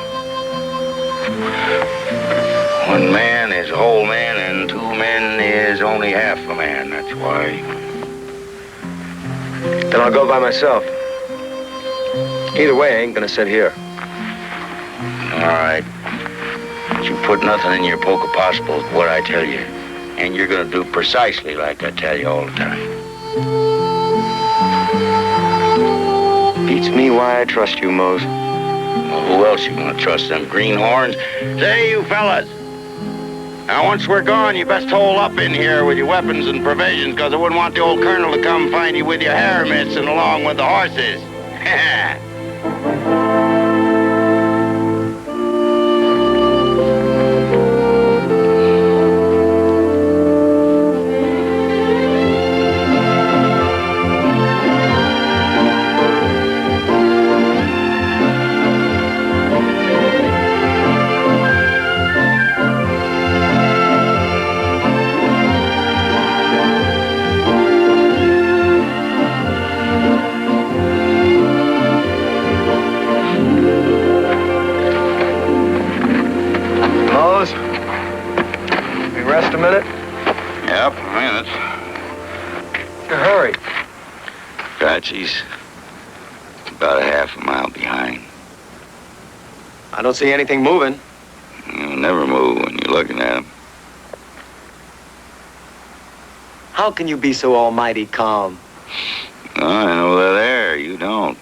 One man is a whole man, and two men is only half a man. That's why. Then I'll go by myself. Either way, I ain't gonna sit here. All right. But you put nothing in your poke of possible with what I tell you. And you're gonna do precisely like I tell you all the time. Beats me why I trust you, Mose. Well, who else you gonna trust, them greenhorns? Say, you fellas. Now, once we're gone, you best hole up in here with your weapons and provisions, because I wouldn't want the old colonel to come find you with your hair missing along with the horses. Apaches. About a half a mile behind. I don't see anything moving. They'll never move when you're looking at them. How can you be so almighty calm? Oh, I know they're there. You don't.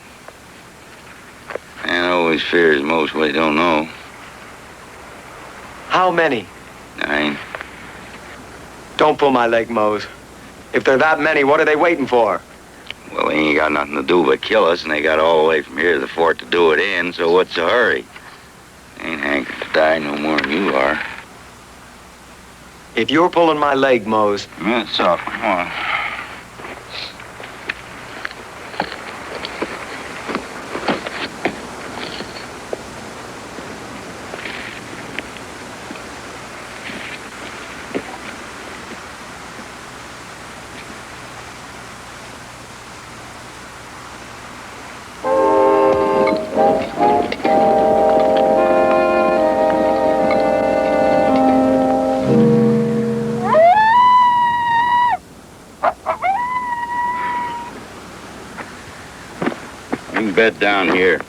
Man always fears most what he don't know. How many? 9. Don't pull my leg, Mose. If they're that many, what are they waiting for? Well, they ain't got nothing to do but kill us, and they got all the way from here to the fort to do it in, so what's the hurry? They ain't hankering to die no more than you are. If you're pulling my leg, Mose... That's up. Come on. Bed down here.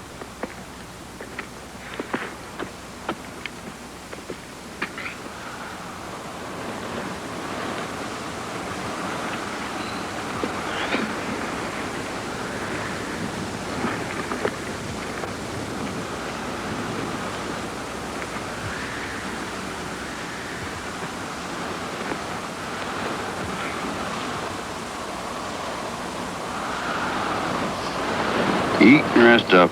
Eat and rest up.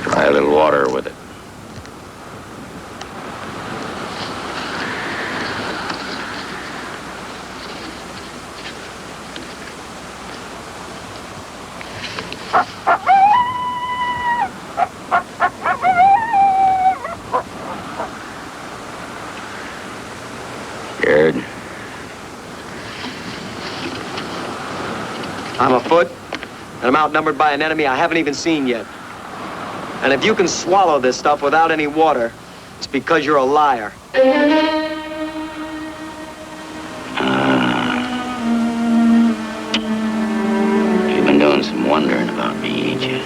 Try a little water with it. Scared? I'm afoot, and I'm outnumbered by an enemy I haven't even seen yet. And if you can swallow this stuff without any water, it's because you're a liar. You've been doing some wondering about me, ain't you?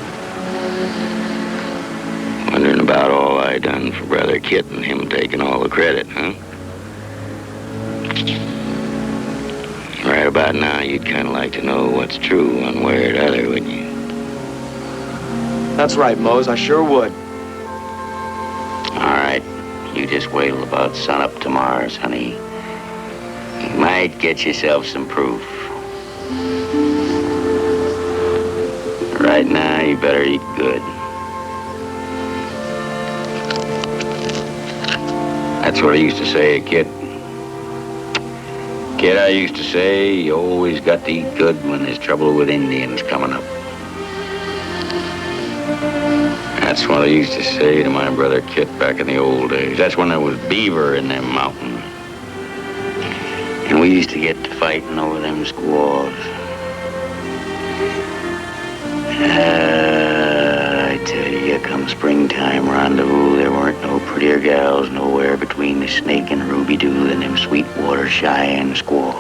Wondering about all I done for Brother Kit and him taking all the credit, huh? Right about now, you'd kind of like to know what's true one way or the other, wouldn't you? That's right, Mose. I sure would. All right. You just wait till about sunup tomorrow, honey. You might get yourself some proof. Right now, you better eat good. That's what I used to say, kid. Kid, I used to say, you always got to eat good when there's trouble with Indians coming up. That's what I used to say to my brother Kit back in the old days. That's when there was beaver in them mountains. And we used to get to fighting over them squaws. I tell you, come springtime rendezvous, there weren't no prettier gals nowhere between the Snake and Ruby Doo than them Sweetwater Cheyenne squaws.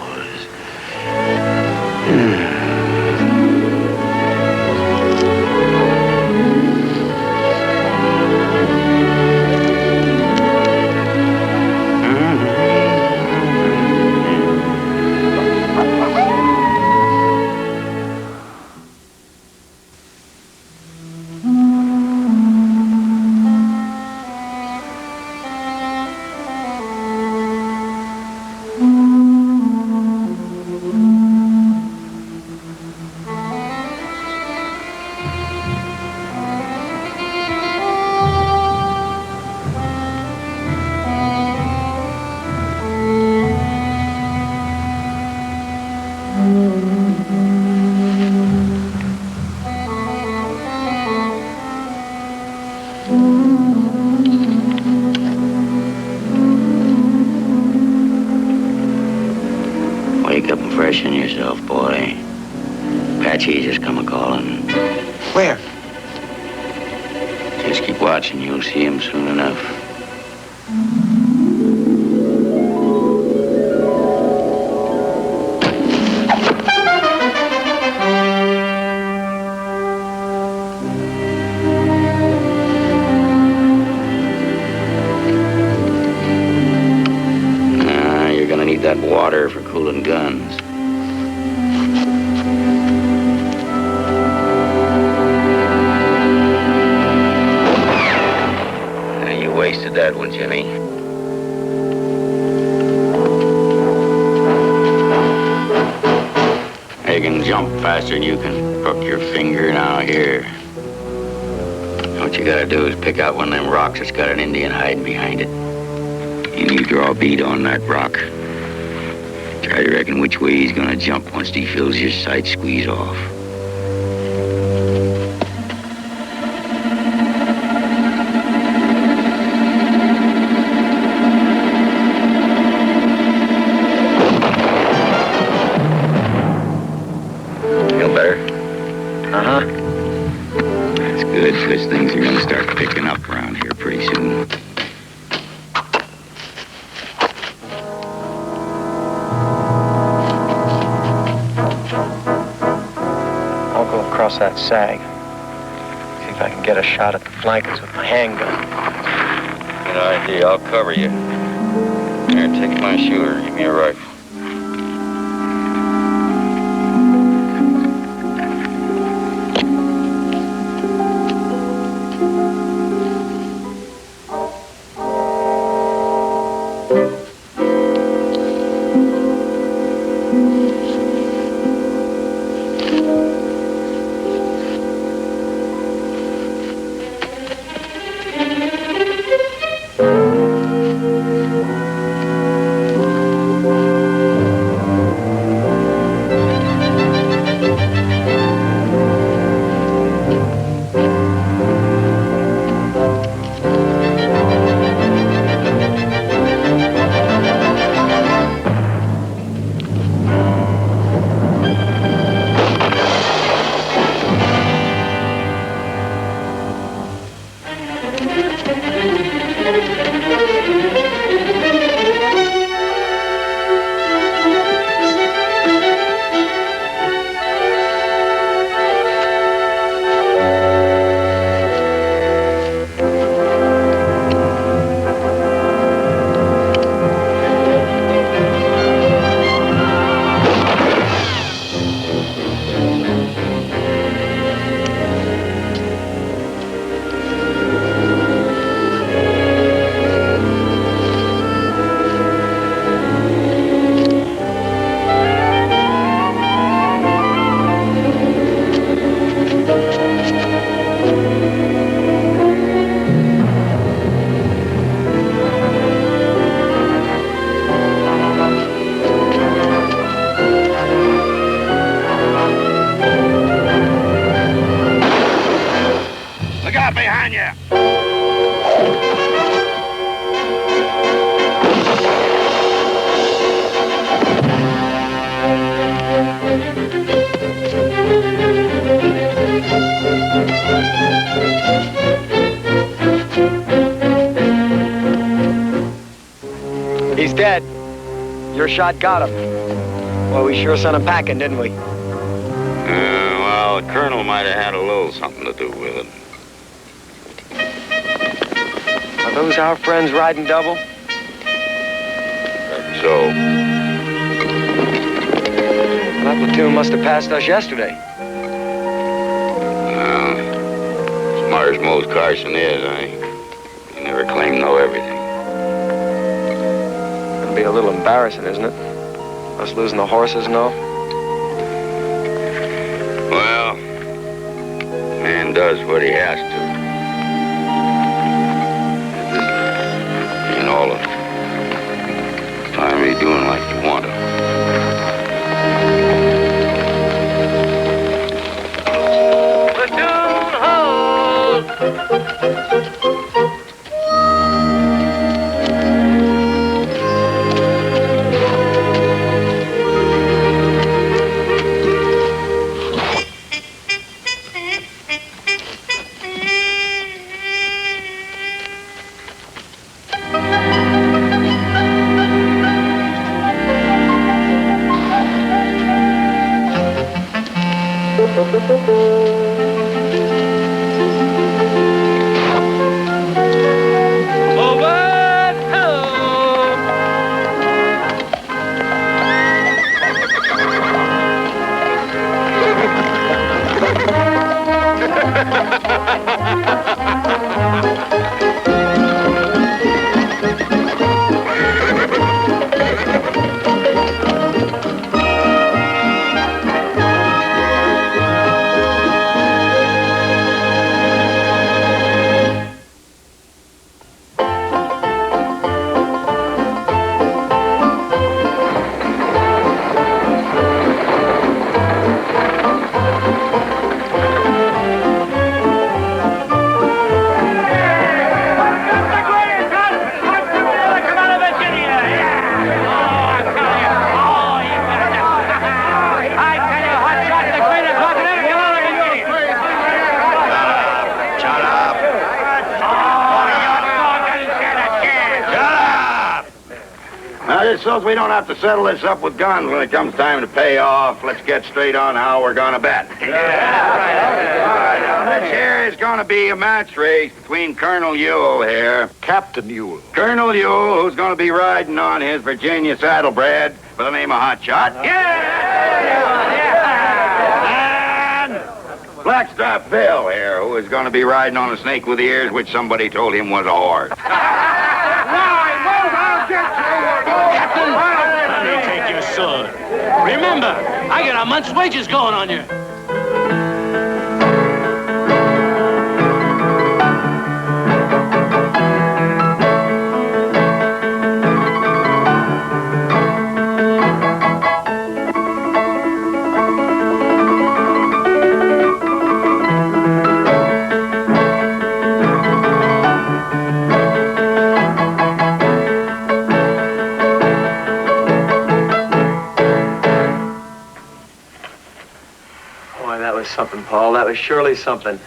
Freshen yourself, boy. Apache's just come a-calling. Where? Just keep watching. You'll see him soon enough. faster than you can hook your finger now here. What you gotta do is pick out one of them rocks that's got an Indian hiding behind it. And you draw a bead on that rock. Try to reckon which way he's gonna jump once he feels your sight squeeze off. Feel better? Uh-huh. That's good, because things are gonna start picking up around here pretty soon. I'll go across that sag. See if I can get a shot at the flankers with my handgun. Good idea. I'll cover you. Here, take my shooter. Give me a rifle. He's dead. Your shot got him. Well, we sure sent him packing, didn't we? Well, the colonel might have had a little something to do with it. Are those our friends riding double? So, That platoon must have passed us yesterday. smart as Mose Carson is, he never claimed to know everything. It'll be a little embarrassing, isn't it? Us losing the horses and all. Well, man does what he has to. Ain't all the time he's doing like you want to. Platoon hold! so we don't have to settle this up with guns when it comes time to pay off, let's get straight on how we're gonna bet. All right, now, this here is gonna be a match race between Colonel Ewell here. Captain Ewell. Colonel Ewell, who's gonna be riding on his Virginia saddlebred by the name of Hot Shot. And Blackstrap Bill here, who is gonna be riding on a snake with ears, which somebody told him was a horse. Let me take your sword. Remember, I got a month's wages going on you. Something, Paul. That was surely something.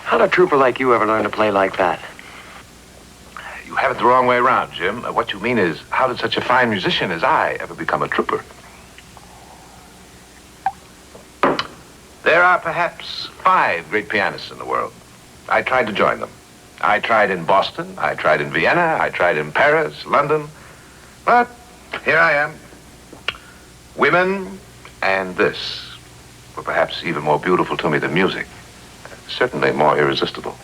How'd a trooper like you ever learn to play like that? You have it the wrong way around, Jim. What you mean is, how did such a fine musician as I ever become a trooper? There are perhaps 5 great pianists in the world. I tried to join them. I tried in Boston, I tried in Vienna, I tried in Paris, London. But here I am. Women and this were perhaps even more beautiful to me than music. Certainly more irresistible.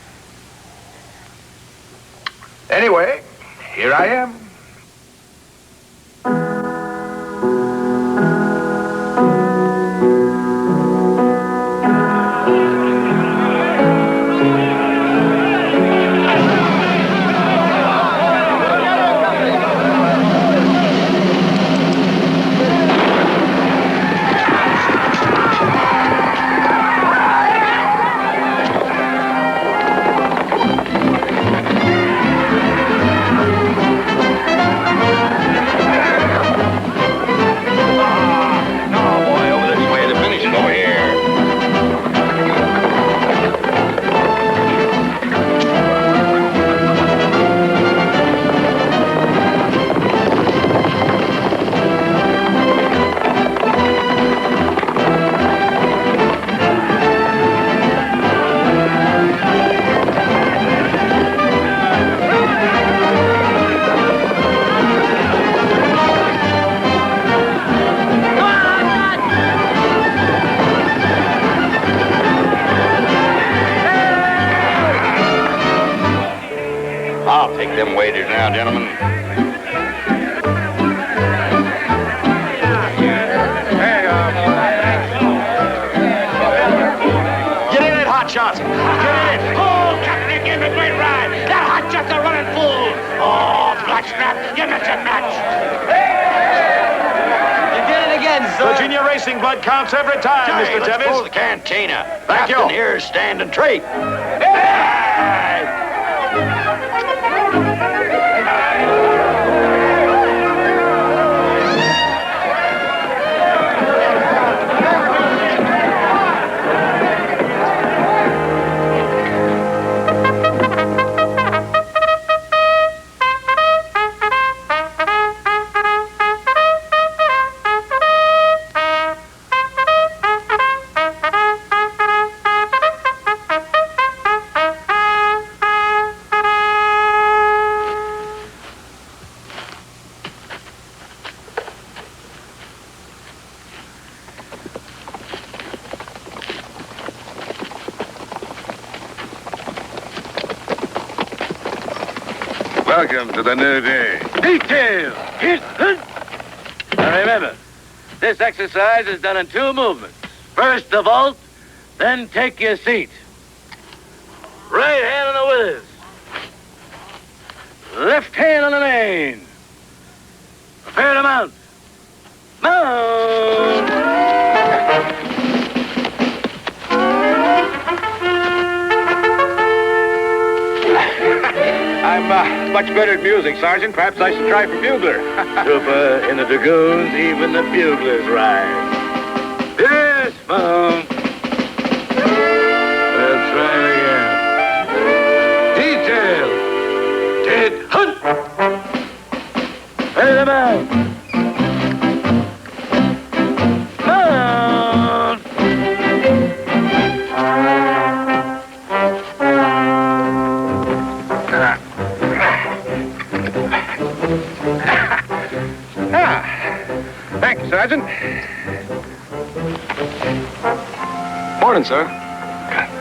Anyway, here I am. Them waiters now, gentlemen. Get in it, Hot Shots. Get in it. Oh, Captain, give me a great ride. That Hot Shots are running full. Oh, Blackstrap, you missed a match. You did it again, sir. Virginia racing blood counts every time, Hey, Mr. let's Tevis. pull the cantina. Thank you. Captain here is standing treat. Welcome to the new day. Detail! Now remember, this exercise is done in 2 movements. First the vault, then take your seat. Right hand on the withers. Left hand on the mane. Prepare to mount. Mount! I'm much better at music, Sergeant. Perhaps I should try for bugler. Trooper, in the dragoons, even the buglers rise. Dismount. Let's try it again. Detail. Dead hunt. Ready to mount. Morning, sir.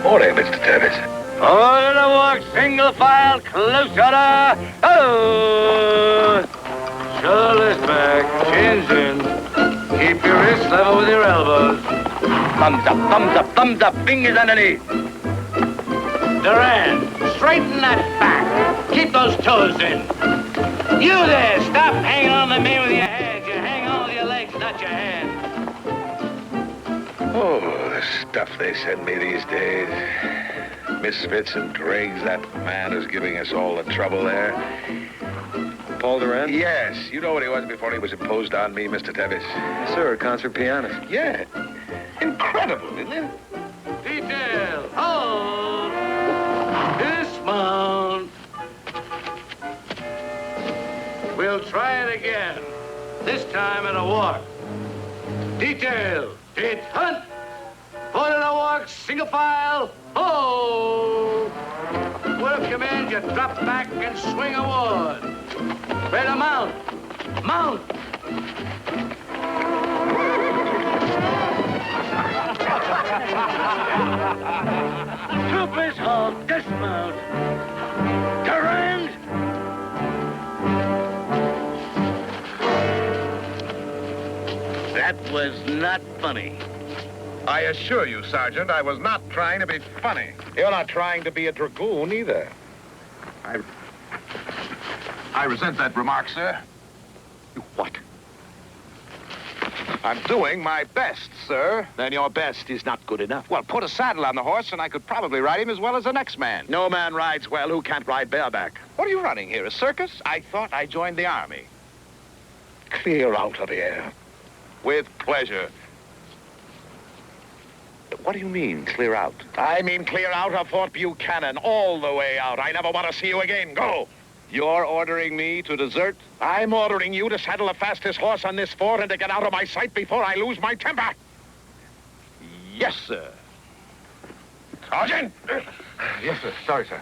Morning, Mr. Tevis. Order to walk single file, close order. Oh! Shoulders back, chins in. Keep your wrists level with your elbows. Thumbs up, thumbs up, thumbs up, fingers underneath. Durand, straighten that back. Keep those toes in. You there, stop hanging on the man with your hands. You hang on with your legs, not your hands. Oh, the stuff they send me these days. Misfits and dregs, that man is giving us all the trouble there. Paul Durand? Yes, you know what he was before he was imposed on me, Mr. Tevis. Yes, sir, a concert pianist. Yeah. Incredible, isn't it? Detail, hold. Dismount. We'll try it again. This time in a walk. Detail, hit, hunt. Put in a walk, single file, ho! We'll command you, drop back and swing award. Ready to mount. Mount. Troopers, halt, dismount. Durand. That was not funny. I assure you, Sergeant, I was not trying to be funny. You're not trying to be a dragoon either. I resent that remark, sir. You what? I'm doing my best, sir. Then your best is not good enough. Well, put a saddle on the horse and I could probably ride him as well as the next man. No man rides well who can't ride bareback. What are you running here, a circus? I thought I joined the army. Clear out of here. With pleasure. What do you mean, clear out? I mean clear out of Fort Buchanan, all the way out. I never want to see you again. Go! You're ordering me to desert? I'm ordering you to saddle the fastest horse on this fort and to get out of my sight before I lose my temper. Yes, sir. Sergeant! Yes, sir. Sorry, sir.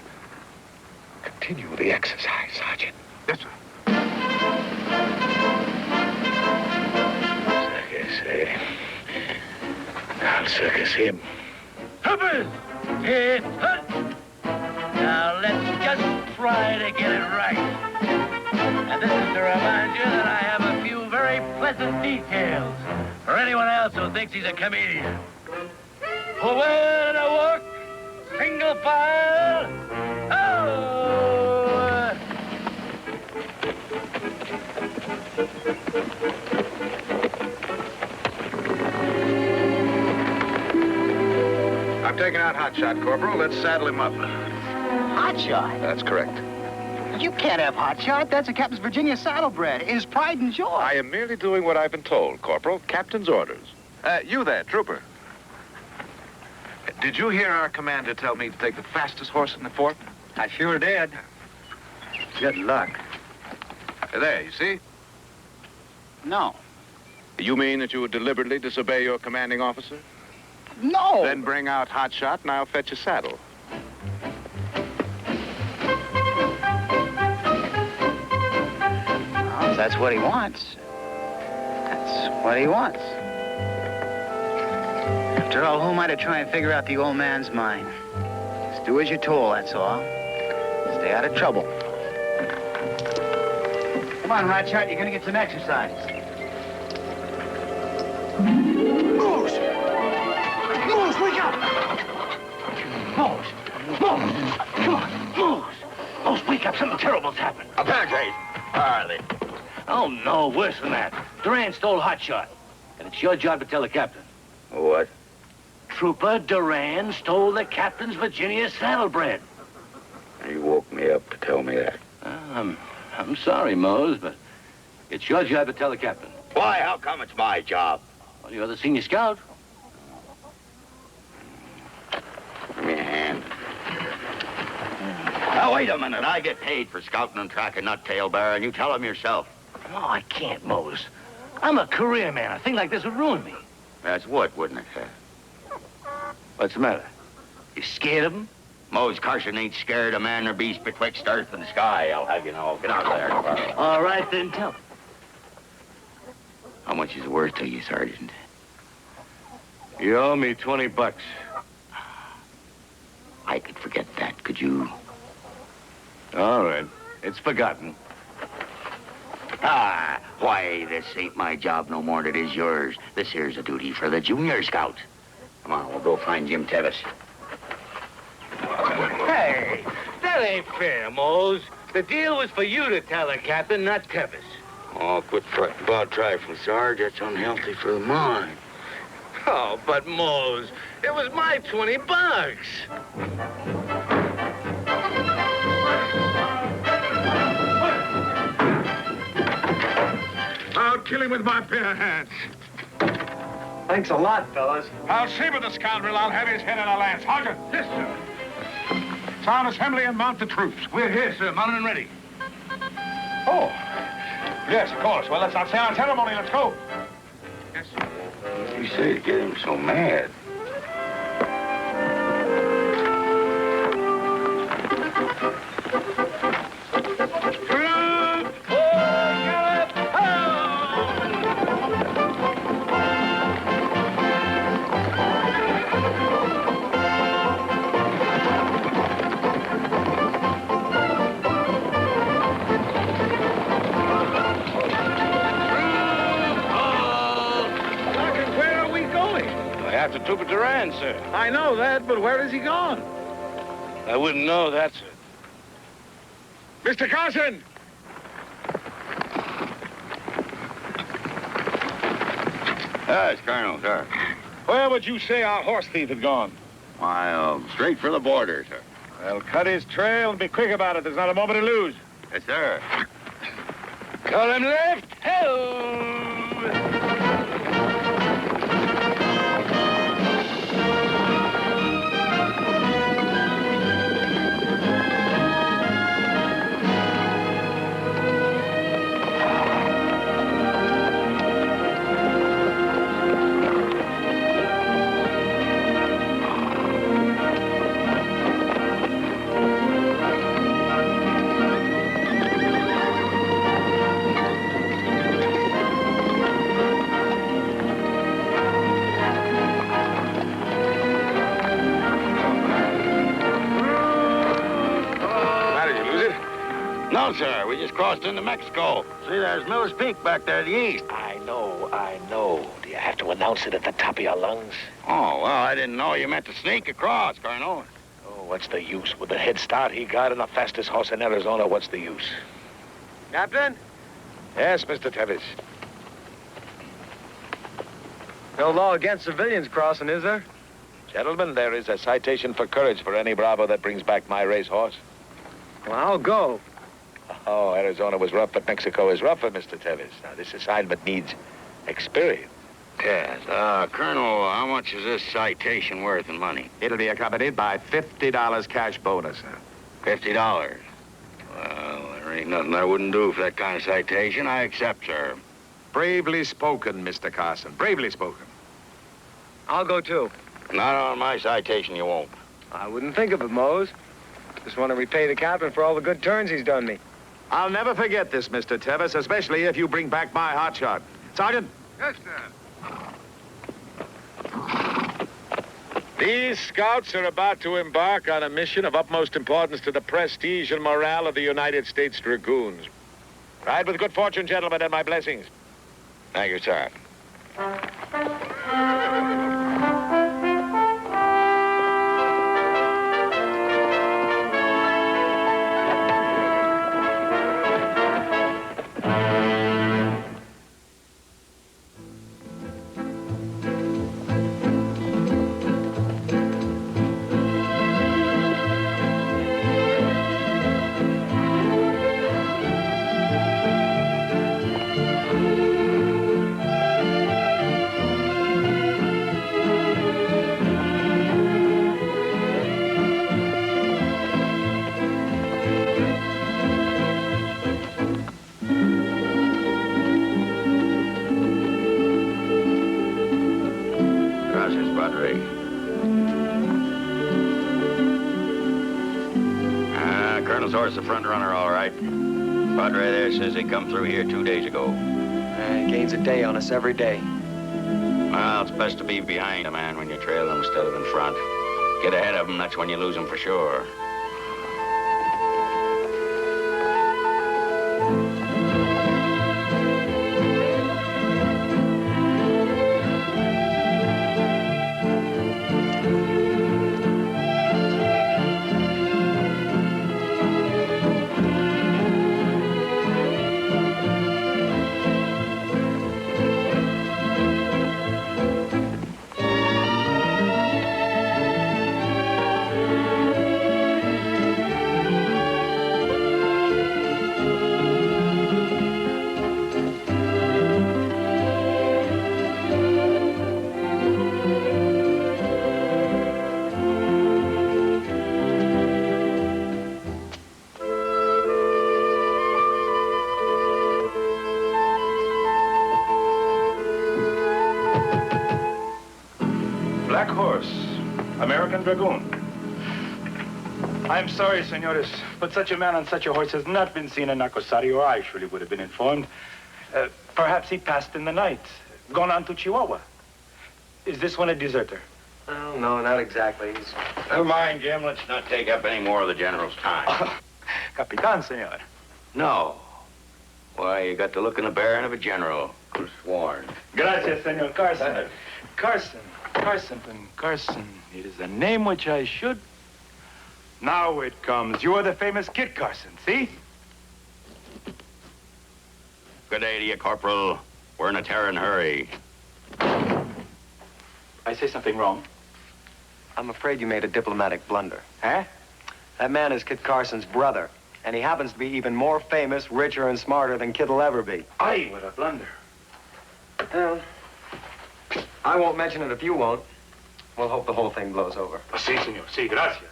Continue the exercise, Sergeant. Yes, sir. Circus, I'll circus him. Troopers! Hit, hunt! Now let's just try to get it right. And this is to remind you that I have a few very pleasant details for anyone else who thinks he's a comedian. Forward a walk, single file, oh! I'm taking out Hotshot, Corporal. Let's saddle him up. Hotshot? That's correct. You can't have Hotshot. That's a Captain's Virginia saddlebred. His pride and joy. I am merely doing what I've been told, Corporal. Captain's orders. You there, trooper. Did you hear our commander tell me to take the fastest horse in the fort? I sure did. Good luck. There, you see? No. You mean that you would deliberately disobey your commanding officer? No! Then bring out Hotshot and I'll fetch a saddle. Well, if that's what he wants. That's what he wants. After all, who am I to try and figure out the old man's mind? Just do as you're told, that's all. Stay out of trouble. Come on, Hotshot, you're gonna get some exercise. Mose! Mose, wake up! Mose! Mose! Come on, Mose! Mose, wake up, something terrible's happened. Apache! Harley. Oh, no, worse than that. Durand stole Hotshot. And it's your job to tell the captain. What? Trooper Durand stole the captain's Virginia saddlebred. You woke me up to tell me that. I'm sorry, Mose, but it's your job to tell the captain. Why? How come it's my job? Well, you're the senior scout. Give me a hand. Now, wait a minute. I get paid for scouting and tracking that tailbearer, and you tell him yourself. No, I can't, Mose. I'm a career man. A thing like this would ruin me. That's what, wouldn't it, sir? What's the matter? You scared of him? Mose Carson ain't scared of man or beast betwixt earth and sky, I'll have you know. Get out there. All right, then tell him. How much is it worth to you, Sergeant? You owe me $20. I could forget that, could you? All right. It's forgotten. Why, this ain't my job no more than it is yours. This here's a duty for the junior scouts. Come on, we'll go find Jim Tevis. Hey, that ain't fair, Mose. The deal was for you to tell her, Captain, not Tevis. Oh, quit fretting about trifling, Sarge. That's unhealthy for the mind. Oh, but Mose, it was my $20. I'll kill him with my bare hands. Thanks a lot, fellas. I'll saber the scoundrel. I'll have his head in a lance. Sergeant. Yes, sir. Sound assembly and mount the troops. We're here, sir, mounted and ready. Oh. Yes, of course. Well, let's not say our ceremony. Let's go. Yes, sir. You say to get him so mad. After Trooper Durand, sir. I know that, but where is he gone? I wouldn't know that, sir. Mr. Carson! Yes, Colonel, sir. Where would you say our horse thief had gone? Why, straight for the border, sir. Well, cut his trail and be quick about it. There's not a moment to lose. Yes, sir. Call him left. Hello! No, sir. We just crossed into Mexico. See, there's Miller's Peak back there to the east. I know. Do you have to announce it at the top of your lungs? Oh, well, I didn't know you meant to sneak across, Colonel. Oh, what's the use? With the head start he got and the fastest horse in Arizona, what's the use? Captain? Yes, Mr. Tevis. No law against civilians crossing, is there? Gentlemen, there is a citation for courage for any bravo that brings back my racehorse. Well, I'll go. Oh, Arizona was rough, but Mexico is rougher, Mr. Tevis. Now, this assignment needs experience. Yes. Colonel, how much is this citation worth in money? It'll be accompanied by $50 cash bonus, sir. $50? Well, there ain't nothing I wouldn't do for that kind of citation. I accept, sir. Bravely spoken, Mr. Carson. Bravely spoken. I'll go, too. Not on my citation, you won't. I wouldn't think of it, Mose. Just want to repay the captain for all the good turns he's done me. I'll never forget this, Mr. Tevis, especially if you bring back my hotshot. Sergeant? Yes, sir. These scouts are about to embark on a mission of utmost importance to the prestige and morale of the United States Dragoons. Ride with good fortune, gentlemen, and my blessings. Thank you, sir. Colonel's horse, the front runner, all right. Padre there says he come through here 2 days ago. gains a day on us every day. Well, it's best to be behind a man when you trail him instead of in front. Get ahead of him, that's when you lose him for sure. American Dragoon. I'm sorry, senores, but such a man on such a horse has not been seen in Nacosari, or I surely would have been informed. Perhaps he passed in the night, gone on to Chihuahua. Is this one a deserter? Oh, no, not exactly. Never mind, Jim. Let's not take up any more of the General's time. Capitan, senor. No. Why, you got the look and the bearing of a general. Who's sworn. Gracias, senor Carson. Carson. It is a name which I should... Now it comes. You are the famous Kit Carson, see? Good day to you, Corporal. We're in a tearing hurry. I say something wrong? I'm afraid you made a diplomatic blunder. Huh? That man is Kit Carson's brother, and he happens to be even more famous, richer, and smarter than Kit will ever be. Aye, what a blunder. Well, I won't mention it if you won't. We'll hope the whole thing blows over. Sí, señor. Sí, gracias.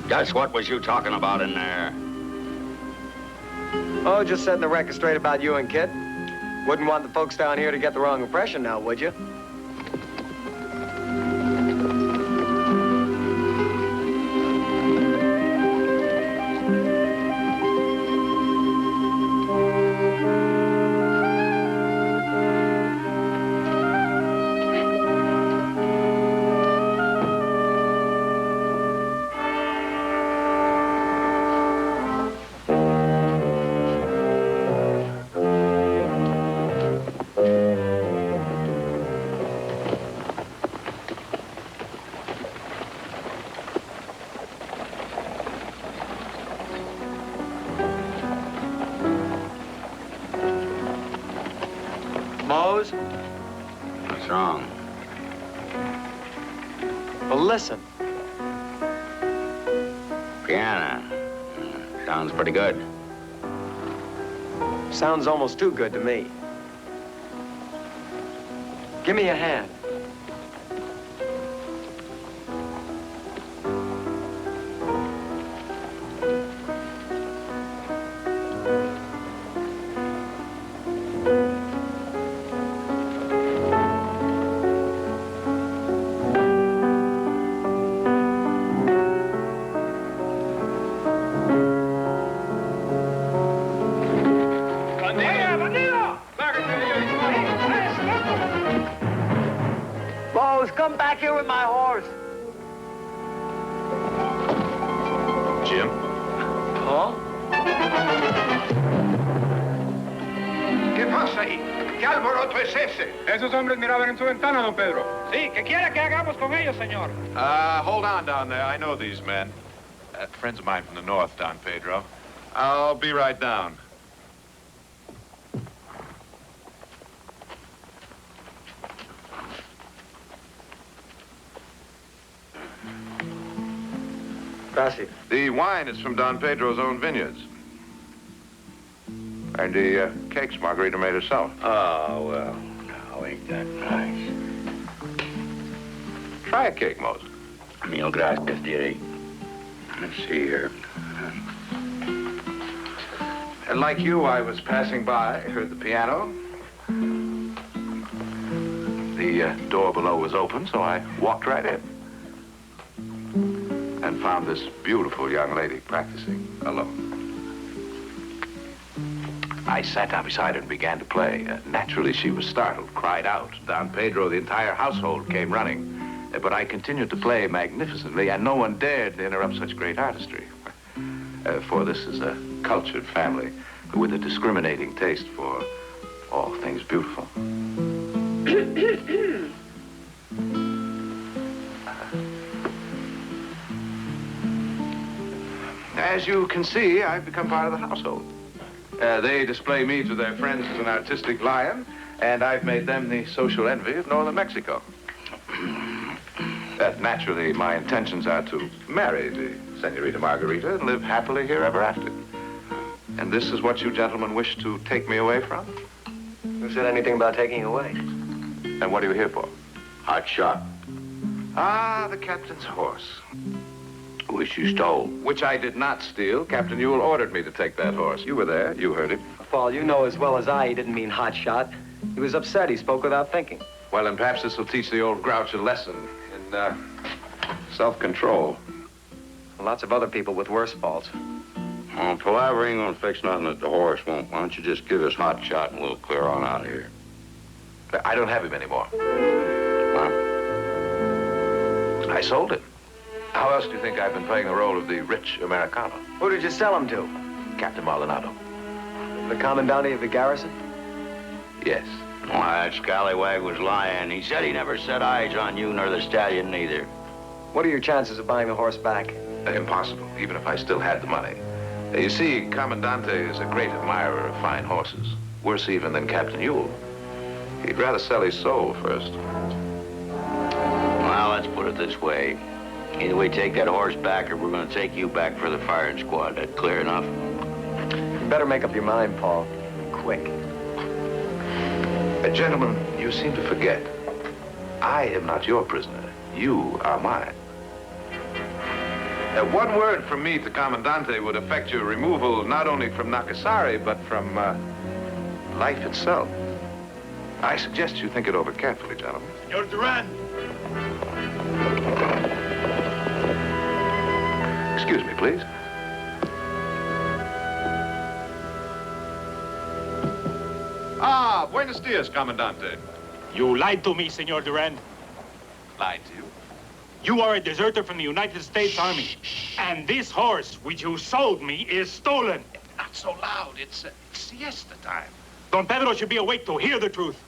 Just what was you talking about in there? Oh, just setting the record straight about you and Kit. Wouldn't want the folks down here to get the wrong impression now, would you? Mose? What's wrong? Well, listen. Piano. Sounds pretty good. Sounds almost too good to me. Give me a hand. Come back here with my horse. Jim? Paul? ¿Qué pasa ahí? ¿Qué alboroto es ese? Esos hombres miraban en su ventana, don Pedro. Sí, ¿qué quiere que hagamos con ellos, señor? Hold on down there. I know these men. Friends of mine from the north, Don Pedro. I'll be right down. Gracias. The wine is from Don Pedro's own vineyards. And the cakes Margarita made herself. Oh, well, now ain't that nice. Try a cake, Mose. Mil gracias, dearie. Let's see here. And like you, I was passing by, heard the piano. The The door below was open, so I walked right in. And found this beautiful young lady practicing alone. I sat down beside her and began to play. Naturally, she was startled, cried out. Don Pedro, the entire household came running. But I continued to play magnificently, and no one dared interrupt such great artistry. For this is a cultured family with a discriminating taste for all things beautiful. As you can see, I've become part of the household. They display me to their friends as an artistic lion, and I've made them the social envy of northern Mexico. Naturally, my intentions are to marry the Senorita Margarita and live happily here ever after. And this is what you gentlemen wish to take me away from? Who said anything about taking you away? And what are you here for? Hot shot. Ah, the captain's horse. Which you stole. Which I did not steal. Captain Ewell ordered me to take that horse. You were there. You heard him. Paul, you know as well as I he didn't mean hot shot. He was upset. He spoke without thinking. Well, and perhaps this will teach the old grouch a lesson in self-control. Lots of other people with worse faults. Well, palaver ain't gonna fix nothing that the horse won't. Why don't you just give us hot shot and we'll clear on out of here? I don't have him anymore. Huh? I sold him. How else do you think I've been playing the role of the rich Americano? Who did you sell him to? Captain Maldonado. The Commandante of the garrison? Yes. Why, that scallywag was lying. He said he never set eyes on you nor the stallion neither. What are your chances of buying the horse back? Impossible, even if I still had the money. You see, Commandante is a great admirer of fine horses. Worse even than Captain Ewell. He'd rather sell his soul first. Well, let's put it this way. Either we take that horse back or we're going to take you back for the firing squad. That's clear enough. You better make up your mind, Paul. Quick. Gentlemen, you seem to forget. I am not your prisoner. You are mine. One word from me to Commandante would affect your removal not only from Nakasari, but from life itself. I suggest you think it over carefully, gentlemen. Senor Durand! Excuse me, please. Ah, buenos dias, Commandante. You lied to me, Senor Durand. Lied to you? You are a deserter from the United States Army. And this horse, which you sold me, is stolen. Not so loud. It's siesta time. Don Pedro should be awake to hear the truth.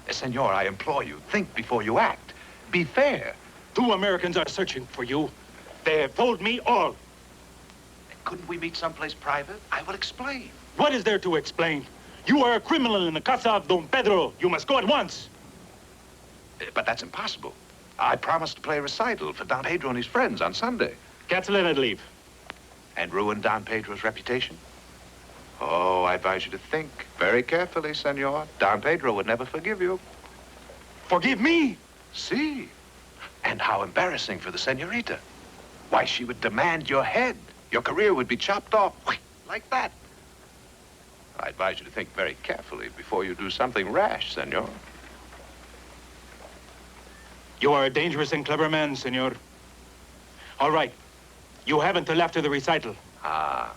Senor, I implore you, think before you act. Be fair. 2 Americans are searching for you. They have told me all. Couldn't we meet someplace private? I will explain. What is there to explain? You are a criminal in the casa of Don Pedro. You must go at once. But that's impossible. I promised to play a recital for Don Pedro and his friends on Sunday. Cancel it and leave. And ruin Don Pedro's reputation? Oh, I advise you to think very carefully, senor. Don Pedro would never forgive you. Forgive me? See. And how embarrassing for the senorita. Why, she would demand your head. Your career would be chopped off like that. I advise you to think very carefully before you do something rash, senor. You are a dangerous and clever man, senor. All right. You have until after the recital. Ah.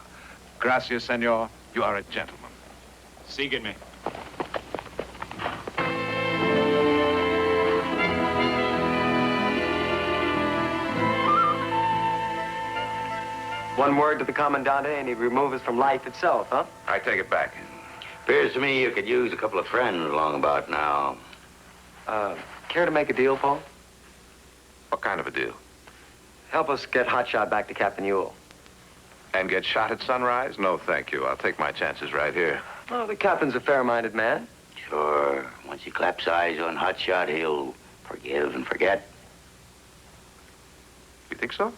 Gracias, senor. You are a gentleman. Sígueme. One word to the Commandante and he'd remove us from life itself, huh? I take it back. Appears to me you could use a couple of friends along about now. Care to make a deal, Paul? What kind of a deal? Help us get hotshot back to Captain Ewell. And get shot at sunrise? No, thank you. I'll take my chances right here. Oh, the captain's a fair-minded man. Sure. Once he claps eyes on Hotshot, he'll forgive and forget. You think so?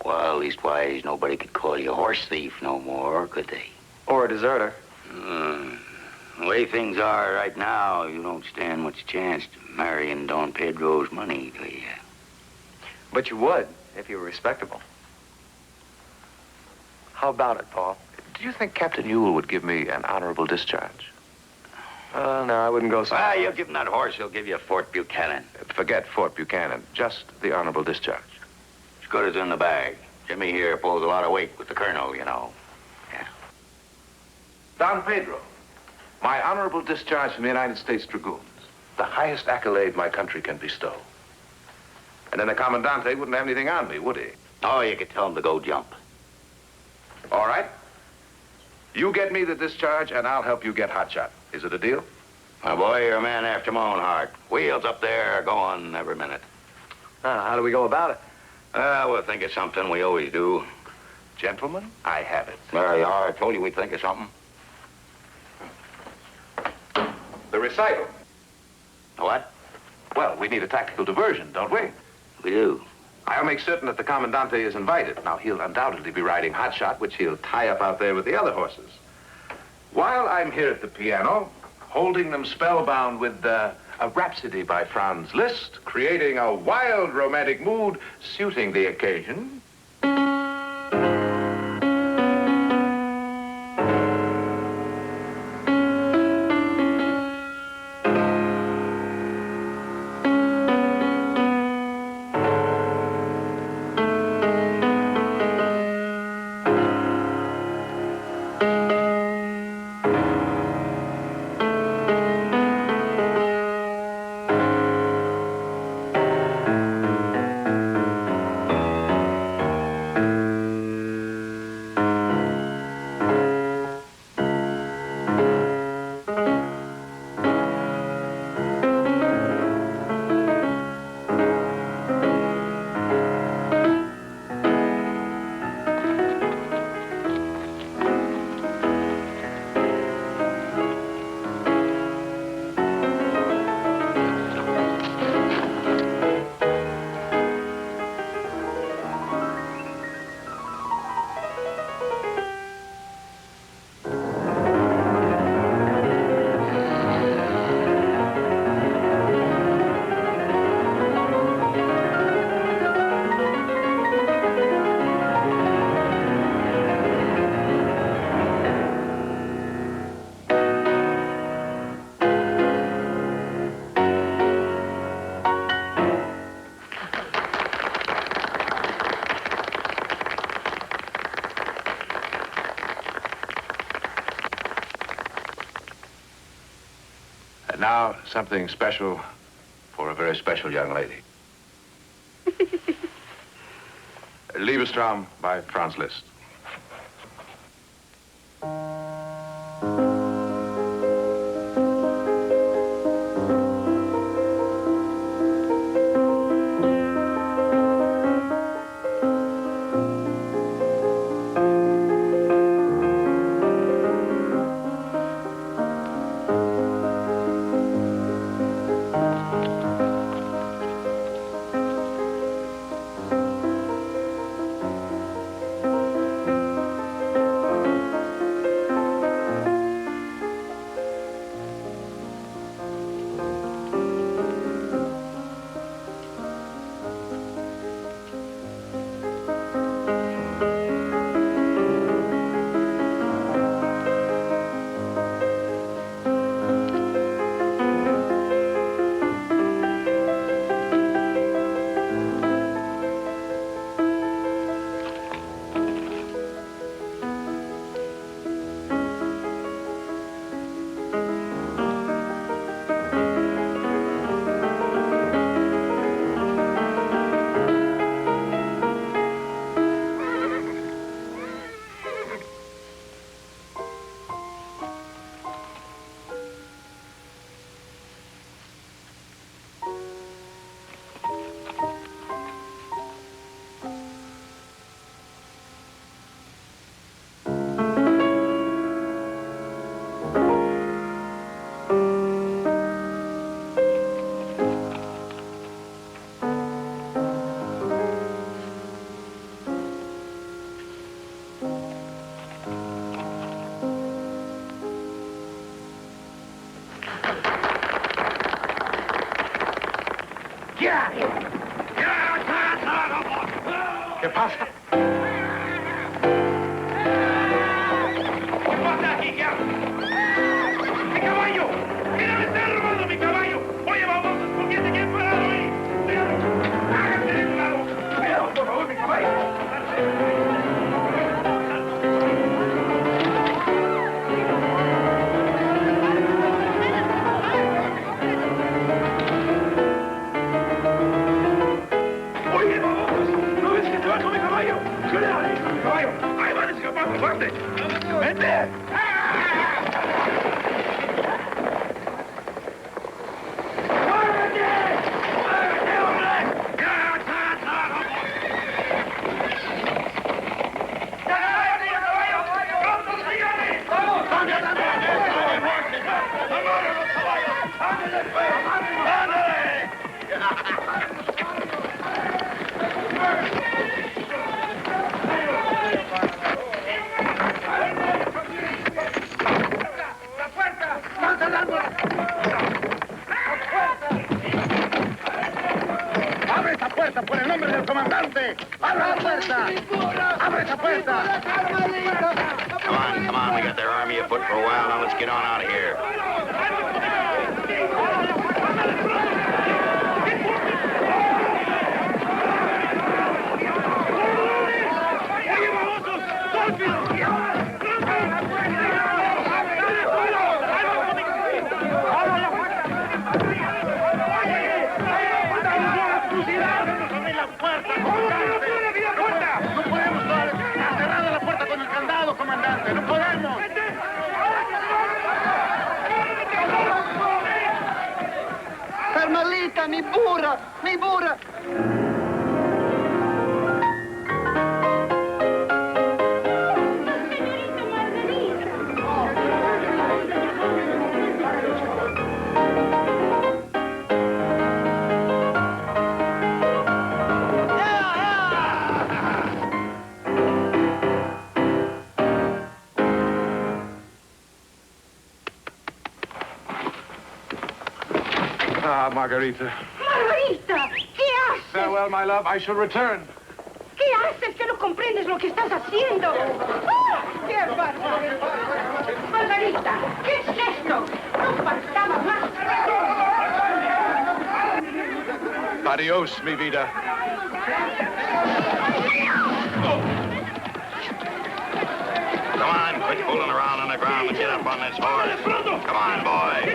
Well, leastwise, nobody could call you a horse thief no more, could they? Or a deserter. The way things are right now, you don't stand much chance to marrying Don Pedro's money, do you? But you would, if you were respectable. How about it, Paul? Do you think Captain Ewell would give me an honorable discharge? No, I wouldn't go so far. Well, you give him that horse, he'll give you Fort Buchanan. Forget Fort Buchanan. Just the honorable discharge. As good as in the bag. Jimmy here pulls a lot of weight with the colonel, you know. Yeah. Don Pedro, my honorable discharge from the United States Dragoons. The highest accolade my country can bestow. And then the Commandante wouldn't have anything on me, would he? Oh, you could tell him to go jump. All right. You get me the discharge, and I'll help you get hotshot. Is it a deal? My boy, you're a man after my own heart. Wheels up there are going every minute. How do we go about it? We'll think of something. We always do. Gentlemen, I have it. There you are. I told you we'd think of something. The recital. What? Well, we need a tactical diversion, don't we? We do. I'll make certain that the Commandante is invited. Now, he'll undoubtedly be riding hotshot, which he'll tie up out there with the other horses. While I'm here at the piano, holding them spellbound with a rhapsody by Franz Liszt, creating a wild romantic mood suiting the occasion. Now, something special for a very special young lady. Liebestraum by Franz Liszt. ¿Qué pasa? ¿Qué pasa aquí? ¿Qué caballo? ¡Abre esa puerta por el nombre del comandante! ¡Abre la puerta! ¡Abre esa puerta! Come on, we got their army afoot for a while. Now let's get on out of here. Carmelita, mi burra, mi burra. Ah, Margarita. Margarita, ¿qué haces? Farewell, my love. I shall return. ¿Qué haces? Que no comprendes lo que estás haciendo. ¡Ah! ¡Qué barbaridad! Margarita, ¿qué es esto? No faltaba más. Adios, mi vida. Come on, quit fooling around on the ground and get up on this horse. Come on, boy.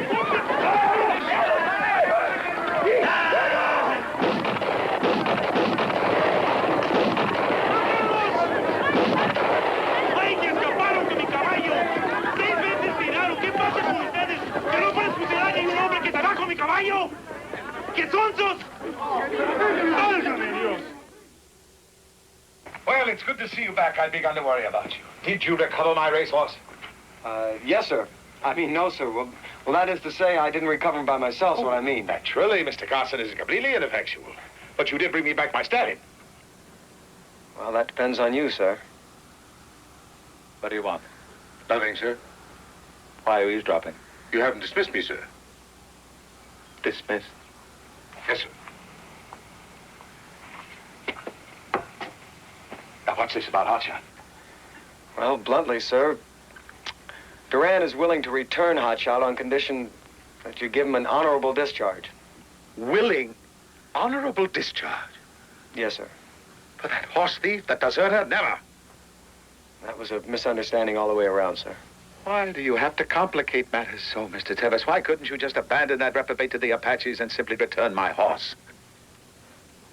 ¡Ay, que escaparon con mi caballo! 6 veces tiraron. ¿Qué pasa con ustedes? ¿Que no pueden fusilar a un hombre que se va con mi caballo? ¡Qué sonsos! ¡Válgame Dios! Well, it's good to see you back. I'd begun to worry about you. Did you recover my racehorse? Yes, sir. I mean, no, sir. Well, that is to say, I didn't recover him by myself, is what I mean. Naturally, Mr. Carson isn't completely ineffectual. But you did bring me back my stallion. Well, that depends on you, sir. What do you want? Nothing, sir. Why are you eavesdropping? You haven't dismissed me, sir. Dismissed? Yes, sir. Now, what's this about Hotshot? Well, bluntly, sir, Durand is willing to return Hotshot on condition that you give him an honorable discharge. Willing? Honorable discharge? Yes, sir. For that horse thief, that deserter? Never. That was a misunderstanding all the way around, sir. Why do you have to complicate matters so, Mr. Tevis? Why couldn't you just abandon that reprobate to the Apaches and simply return my horse?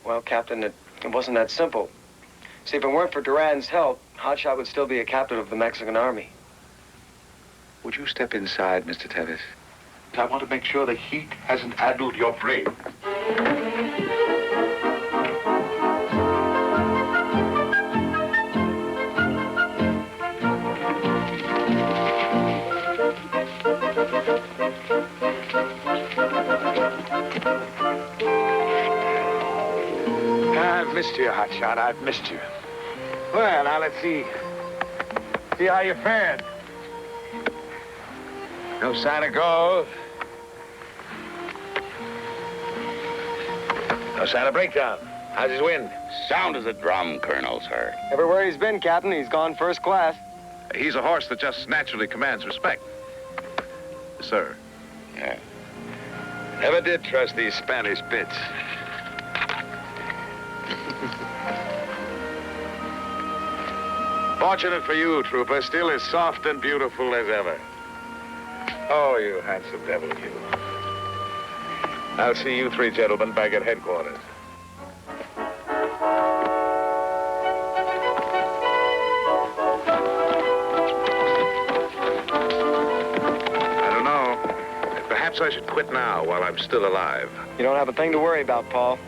Well, Captain, it wasn't that simple. See, if it weren't for Durand's help, Hotshot would still be a captive of the Mexican army. Would you step inside, Mr. Tevis? I want to make sure the heat hasn't addled your brain. I've missed you, Hotshot. I've missed you. Well, now let's see. See how you fared. No sign of gold. No sign of breakdown. How's his wind? Sound as a drum, Colonel, sir. Everywhere he's been, Captain, he's gone first class. He's a horse that just naturally commands respect. Sir. Yeah. Never did trust these Spanish bits. Fortunate for you, Trooper, still as soft and beautiful as ever. Oh, you handsome devil, you. I'll see you 3 gentlemen back at headquarters. Perhaps I should quit now while I'm still alive. You don't have a thing to worry about, Paul.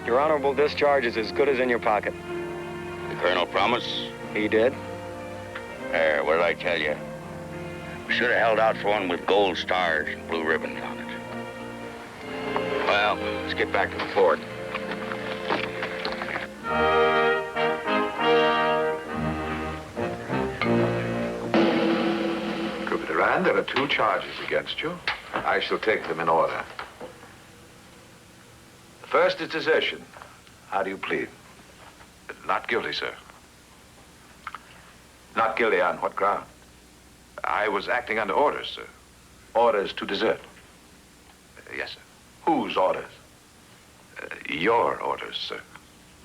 Your honorable discharge is as good as in your pocket. The colonel promised? He did. There, what did I tell you? We should have held out for one with gold stars and blue ribbons on it. Well, let's get back to the fort. Trooper Durand, there are 2 charges against you. I shall take them in order. The first is desertion. How do you plead? Not guilty, sir. Not guilty on what ground? I was acting under orders, sir. Orders to desert. Yes, sir. Whose orders? Your orders, sir.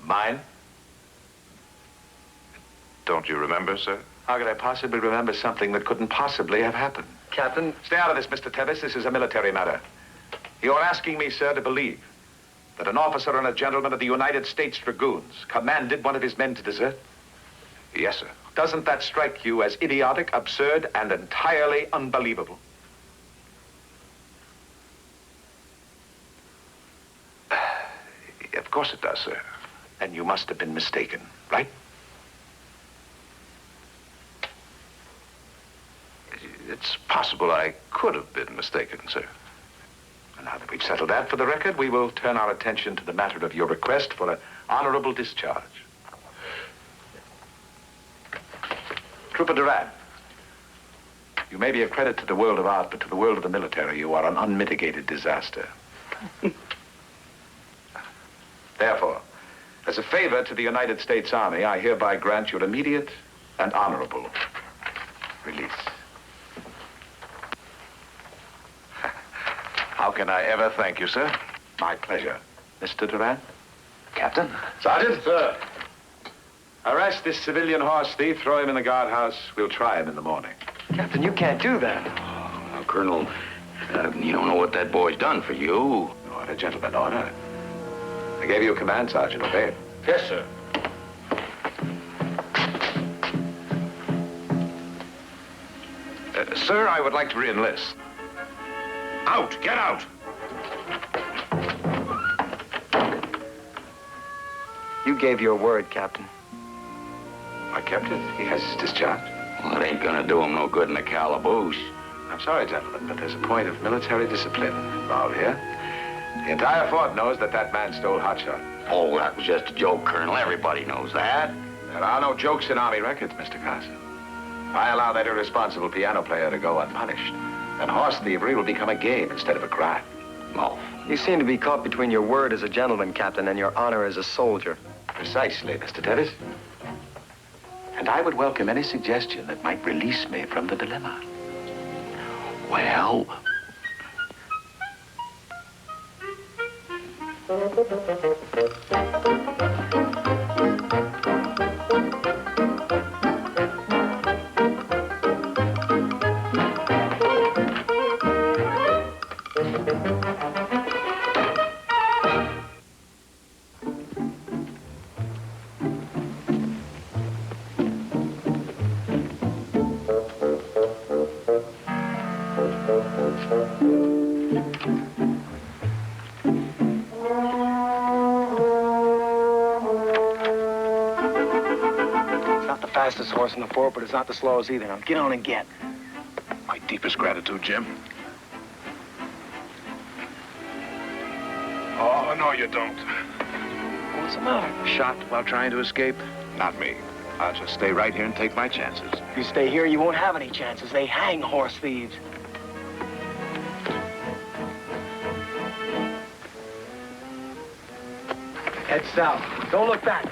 Mine? Don't you remember, sir? How could I possibly remember something that couldn't possibly have happened? Captain? Stay out of this, Mr. Tevis. This is a military matter. You're asking me, sir, to believe that an officer and a gentleman of the United States Dragoons commanded one of his men to desert? Yes, sir. Doesn't that strike you as idiotic, absurd, and entirely unbelievable? Of course it does, sir. Then you must have been mistaken, right? It's possible I could have been mistaken, sir. And now that we've settled that for the record, we will turn our attention to the matter of your request for an honorable discharge. Trooper Durand, you may be a credit to the world of art, but to the world of the military, you are an unmitigated disaster. Therefore, as a favor to the United States Army, I hereby grant your immediate and honorable release. How can I ever thank you, sir? My pleasure. Mr. Durand? Captain? Sergeant? Sir. Arrest this civilian horse thief, throw him in the guardhouse. We'll try him in the morning. Captain, you can't do that. Now, Colonel, you don't know what that boy's done for you. Order, gentlemen, order. I gave you a command, Sergeant. Obey it. Yes, sir. Sir, I would like to re-enlist. Out! Get out! You gave your word, Captain. I kept it. He has his discharge. Well, it ain't gonna do him no good in the calaboose. I'm sorry, gentlemen, but there's a point of military discipline involved here. The entire fort knows that that man stole Hotshot. Oh, that was just a joke, Colonel. Everybody knows that. There are no jokes in Army records, Mr. Carson. If I allow that irresponsible piano player to go unpunished, then horse thievery will become a game instead of a crime. Oh. You seem to be caught between your word as a gentleman, Captain, and your honor as a soldier. Precisely, Mr. Tevis. And I would welcome any suggestion that might release me from the dilemma. Well... Fastest horse in the fort, but it's not the slowest either. Now get on and get. My deepest gratitude, Jim. Oh, no, you don't. What's the matter? Shot while trying to escape? Not me. I'll just stay right here and take my chances. If you stay here, you won't have any chances. They hang horse thieves. Head south. Don't look back.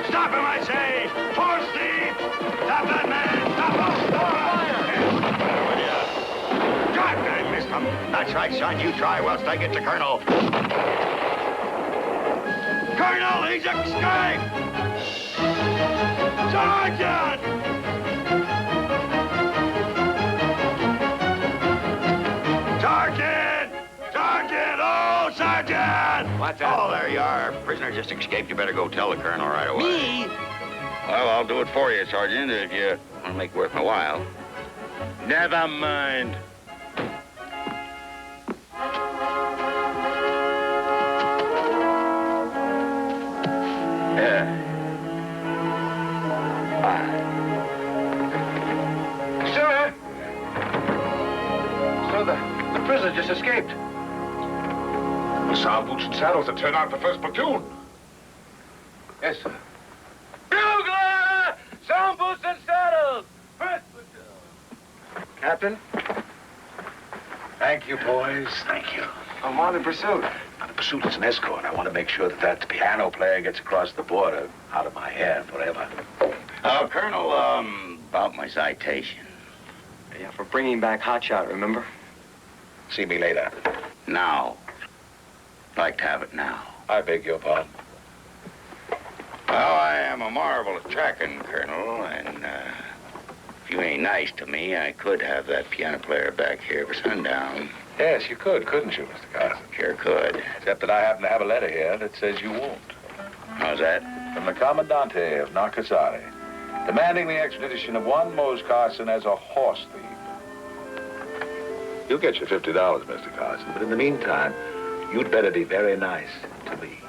Stop him, I say! Horse thief! Stop that man! Stop him! Fire! God, I missed him. That's right, son. You try whilst I get to Colonel. Colonel, he's escaped! Sergeant! Sergeant! Sergeant! Oh, Sergeant! What? Oh, there you are. Prisoner just escaped. You better go tell the colonel right away. Me? Well, I'll do it for you, Sergeant, if you want to make it worth my while. Never mind. Sir! So the prisoner just escaped. The sound boots and saddles that turn out the first platoon. Yes, sir. Bugler! Sound boots and saddles! First platoon. Captain? Thank you, boys. Thank you. I'm on in pursuit. Now, the pursuit is an escort. I want to make sure that that piano player gets across the border out of my hair forever. Colonel, about my citation. Yeah, for bringing back Hotshot, remember? See me later. Now. Like to have it now. I beg your pardon. Well, I am a marvel at tracking, Colonel, and if you ain't nice to me, I could have that piano player back here for sundown. Yes, you could, couldn't you, Mr. Carson? Sure could. Except that I happen to have a letter here that says you won't. How's that? From the Commandante of Narcosari, demanding the extradition of one Mose Carson as a horse thief. You'll get your $50, Mr. Carson, but in the meantime, you'd better be very nice to me.